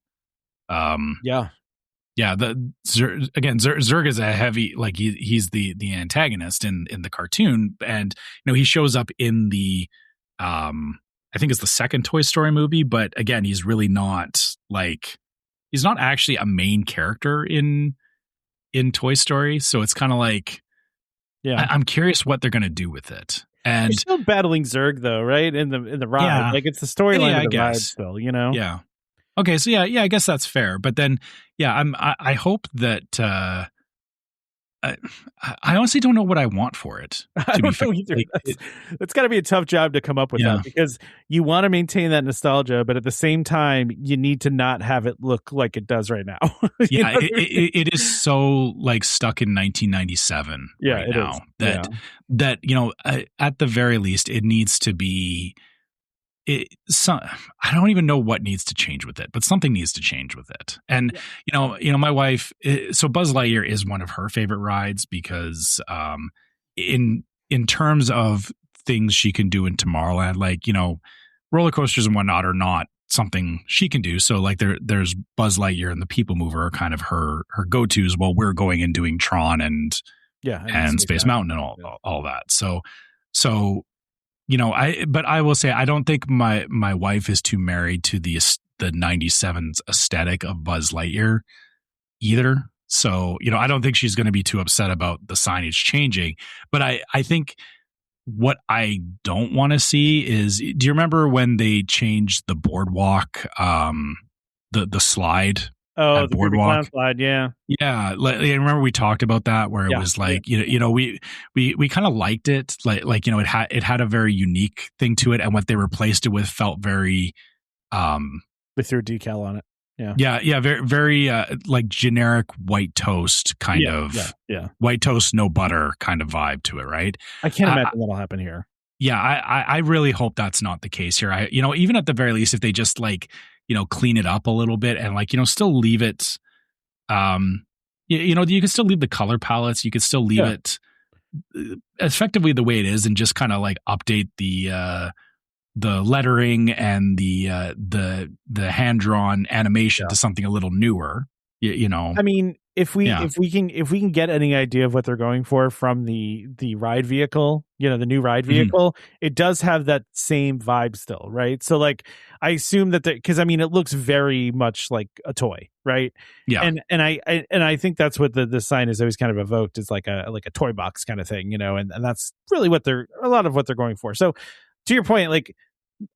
is a heavy, like he's the antagonist in the cartoon, and he shows up in the I think it's the second Toy Story movie, but again he's really not he's not actually a main character in Toy Story, so it's kind of like I'm curious what they're going to do with it. And you're still battling Zurg though, right? In the ride, like it's the storyline of the ride still, Yeah. Okay, so I guess that's fair. But then, I hope that I honestly don't know what I want for it. I don't know either. It's got to be a tough job to come up with that, because you want to maintain that nostalgia, but at the same time, you need to not have it look like it does right now. It is so like stuck in 1997 right now that at the very least, it needs to be. I don't even know what needs to change with it, but something needs to change with it. And my wife, so Buzz Lightyear is one of her favorite rides because in terms of things she can do in Tomorrowland, like roller coasters and whatnot are not something she can do. So like there's Buzz Lightyear and the People Mover are kind of her go-tos while we're going and doing Tron and Space Mountain and all that. So but I will say I don't think my wife is too married to the 97's aesthetic of Buzz Lightyear either. So, I don't think she's going to be too upset about the signage changing. But I think what I don't want to see is, do you remember when they changed the boardwalk, the slide? Oh, the boardwalk slide, yeah. Yeah, I remember we talked about that, where it was like, we kind of liked it, like it had a very unique thing to it, and what they replaced it with felt very they threw a decal on it. Very very like generic white toast kind of white toast no butter kind of vibe to it, right? I can't imagine that'll happen here. Yeah, I really hope that's not the case here. Even at the very least, if they just clean it up a little bit and still leave it, you can still leave the color palettes. You could still leave it effectively the way it is, and just kind of like update the lettering and the hand drawn animation to something a little newer. I mean, if we can get any idea of what they're going for from the ride vehicle, the new ride vehicle, it does have that same vibe still, right? So like I assume that because I mean it looks very much like a toy, right? Yeah. And I think that's what the sign is always kind of evoked, is like a toy box kind of thing, and that's really a lot of what they're going for. So to your point, like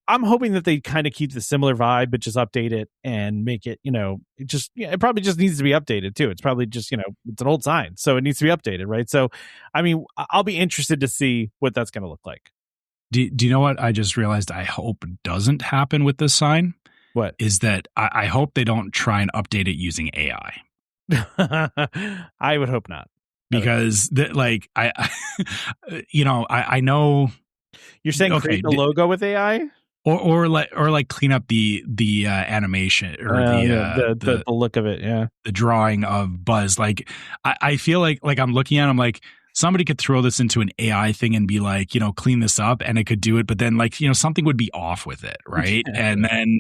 I'm hoping that they kind of keep the similar vibe, but just update it and make it, it probably just needs to be updated too. It's probably just, it's an old sign, so it needs to be updated, right? So, I mean, I'll be interested to see what that's going to look like. Do you know what I just realized I hope doesn't happen with this sign? What? Is that I hope they don't try and update it using AI. I would hope not. Because I know you're saying create the logo with AI, or clean up the animation or the look of it, the drawing of Buzz. Like I feel like I'm looking at, I'm like, somebody could throw this into an AI thing and be like, clean this up, and it could do it, but then something would be off with it, right? And then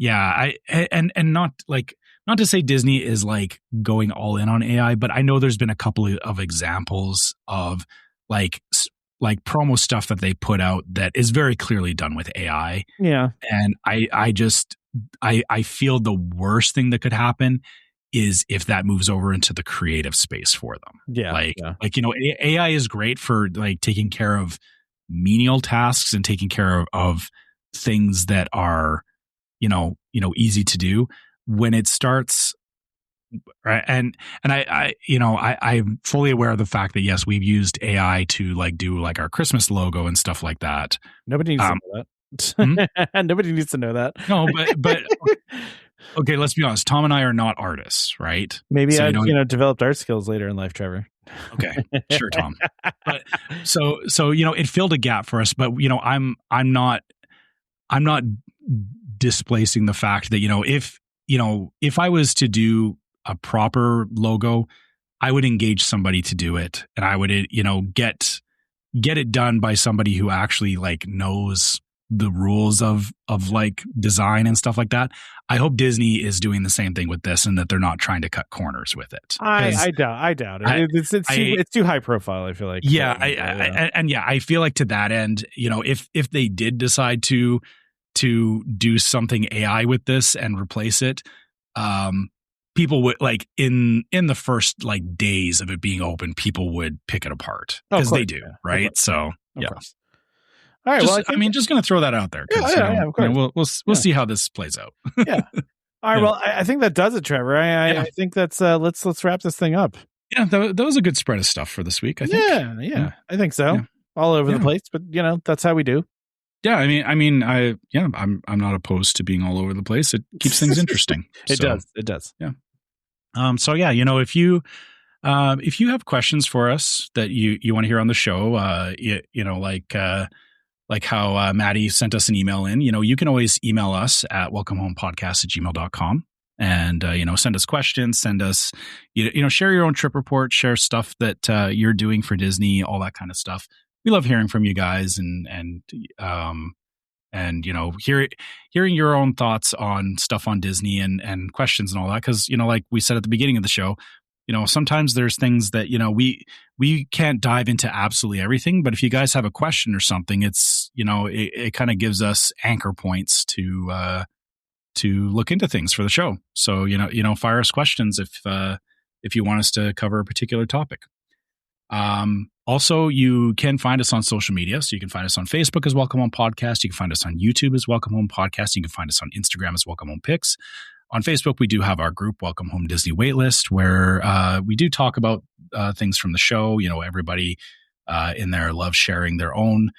and not like not to say Disney is like going all in on AI, but I know there's been a couple of examples of like promo stuff that they put out that is very clearly done with AI. Yeah. And I feel the worst thing that could happen is if that moves over into the creative space for them. Yeah. Like, you know, AI is great for like taking care of menial tasks and taking care of things that are, you know, easy to do. When it starts, right, and I'm fully aware of the fact that yes, we've used AI to like do like our Christmas logo and stuff like that. Nobody needs to know that. Nobody needs to know that. No, but okay, let's be honest. Tom and I are not artists, right? Maybe so, I've developed art skills later in life, Trevor. Okay, sure, Tom. But so it filled a gap for us. But I'm not displacing the fact that if I was to do a proper logo, I would engage somebody to do it, and I would get it done by somebody who actually like knows the rules of like design and stuff like that. I hope Disney is doing the same thing with this, and that they're not trying to cut corners with it. I doubt it. It's too high profile, I feel like. Yeah, I feel like to that end, if they did decide to do something AI with this and replace it, people would like in the first like days of it being open, people would pick it apart because they do, right? So yeah. All right. Just going to throw that out there. Of course. We'll see how this plays out. Yeah. All right. Well, I think that does it, Trevor. I think that's let's wrap this thing up. Yeah, that was a good spread of stuff for this week, I think. Yeah. I think so. Yeah. All over the place, but that's how we do. Yeah, I'm not opposed to being all over the place. It keeps things interesting. It does. Yeah. So yeah, if you have questions for us that you want to hear on the show, like how Maddie sent us an email in, you can always email us at welcomehomepodcast@gmail.com and, send us questions, send us, share your own trip report, share stuff that you're doing for Disney, all that kind of stuff. We love hearing from you guys and hearing your own thoughts on stuff on Disney and questions and all that. Cause, like we said at the beginning of the show, sometimes there's things that, we can't dive into absolutely everything, but if you guys have a question or something, it's, it kind of gives us anchor points to look into things for the show. So, fire us questions if you want us to cover a particular topic. Also, you can find us on social media. So you can find us on Facebook as Welcome Home Podcast. You can find us on YouTube as Welcome Home Podcast. You can find us on Instagram as Welcome Home Pics. On Facebook, we do have our group, Welcome Home Disney Waitlist, where we do talk about things from the show. Everybody in there loves sharing their own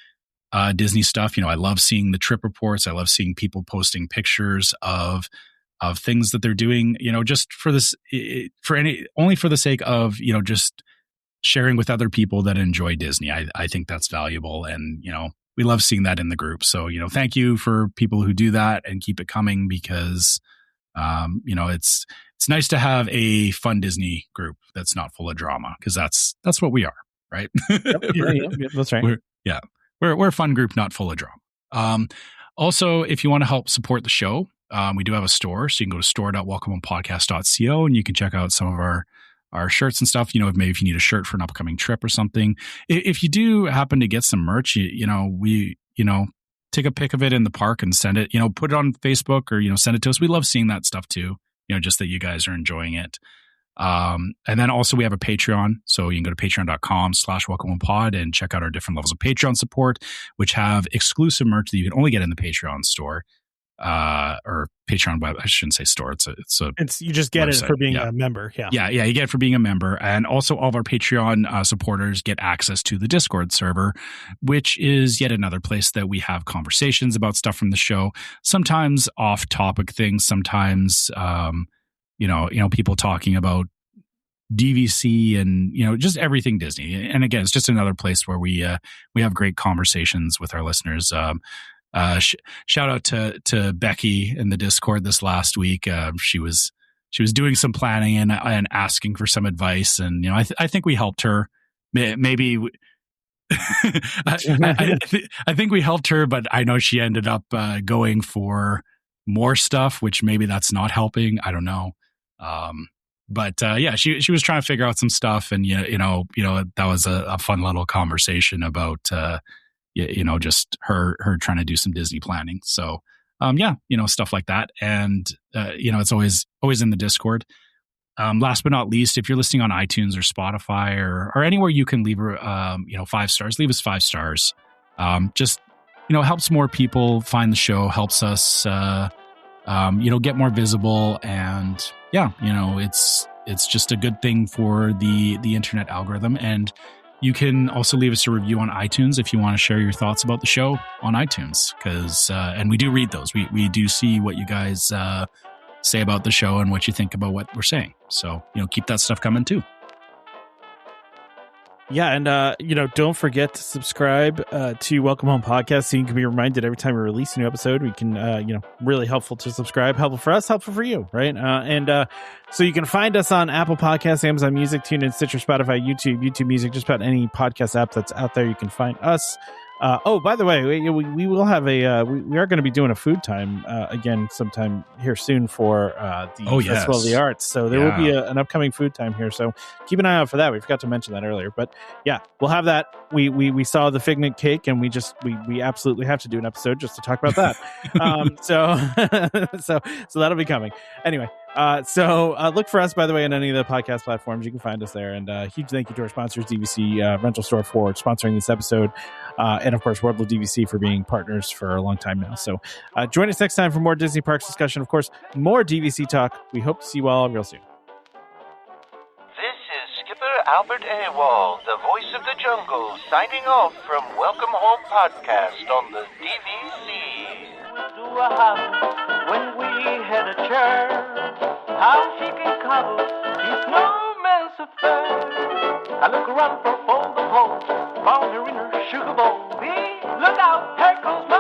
Disney stuff. I love seeing the trip reports. I love seeing people posting pictures of things that they're doing, just for this, only for the sake of, just sharing with other people that enjoy Disney. I think that's valuable. And, we love seeing that in the group. So, thank you for people who do that and keep it coming because, it's nice to have a fun Disney group that's not full of drama because that's what we are, right? Yep, that's right. We're a fun group, not full of drama. Also, if you want to help support the show, we do have a store, so you can go to store.welcomehomepodcast.co and you can check out some of our shirts and stuff. Maybe if you need a shirt for an upcoming trip or something. If you do happen to get some merch, we take a pic of it in the park and send it, put it on Facebook or, send it to us. We love seeing that stuff too, just that you guys are enjoying it. And then also we have a Patreon. So you can go to patreon.com/welcomehomepod and check out our different levels of Patreon support, which have exclusive merch that you can only get in the Patreon store. Or Patreon web. I shouldn't say store. It's you just get website. It for being a member. Yeah. You get it for being a member. And also all of our Patreon supporters get access to the Discord server, which is yet another place that we have conversations about stuff from the show. Sometimes off topic things, sometimes, people talking about DVC and, just everything Disney. And again, it's just another place where we have great conversations with our listeners. Shout out to Becky in the Discord this last week. She was doing some planning and asking for some advice, and I think we helped her. Maybe I think we helped her, but I know she ended up going for more stuff, which maybe that's not helping. I don't know. But yeah, she was trying to figure out some stuff, and that was a fun little conversation about just her trying to do some Disney planning. So stuff like that, and it's always in the Discord. Last but not least, if you're listening on iTunes or Spotify or anywhere you can leave 5 stars, leave us 5 stars. Just helps more people find the show, helps us get more visible, and it's just a good thing for the internet algorithm. And you can also leave us a review on iTunes if you want to share your thoughts about the show on iTunes, because and we do read those. We do see what you guys say about the show and what you think about what we're saying. So keep that stuff coming too. Yeah, and don't forget to subscribe to Welcome Home Podcast so you can be reminded every time we release a new episode. We can, really helpful to subscribe, helpful for us, helpful for you, right? So you can find us on Apple Podcasts, Amazon Music, TuneIn, Stitcher, Spotify, YouTube Music, just about any podcast app that's out there. You can find us. By the way, we will have we are going to be doing a food time again sometime here soon for the Festival of the Arts. So there will be an upcoming food time here. So keep an eye out for that. We forgot to mention that earlier, but yeah, we'll have that. We saw the Figment cake, and we absolutely have to do an episode just to talk about that. So that'll be coming anyway. So look for us, by the way, on any of the podcast platforms. You can find us there. And huge thank you to our sponsors, DVC Rental Store, for sponsoring this episode. And of course, World of DVC for being partners for a long time now. So join us next time for more Disney Parks discussion. Of course, more DVC talk. We hope to see you all real soon. This is Skipper Albert Awol, the voice of the jungle, signing off from Welcome Home Podcast on the DVC. To a house when we had a chair, how she can cuddle, it's no man's affair. I look around for all the holes, found her in her sugar bowl. Look out, here comes my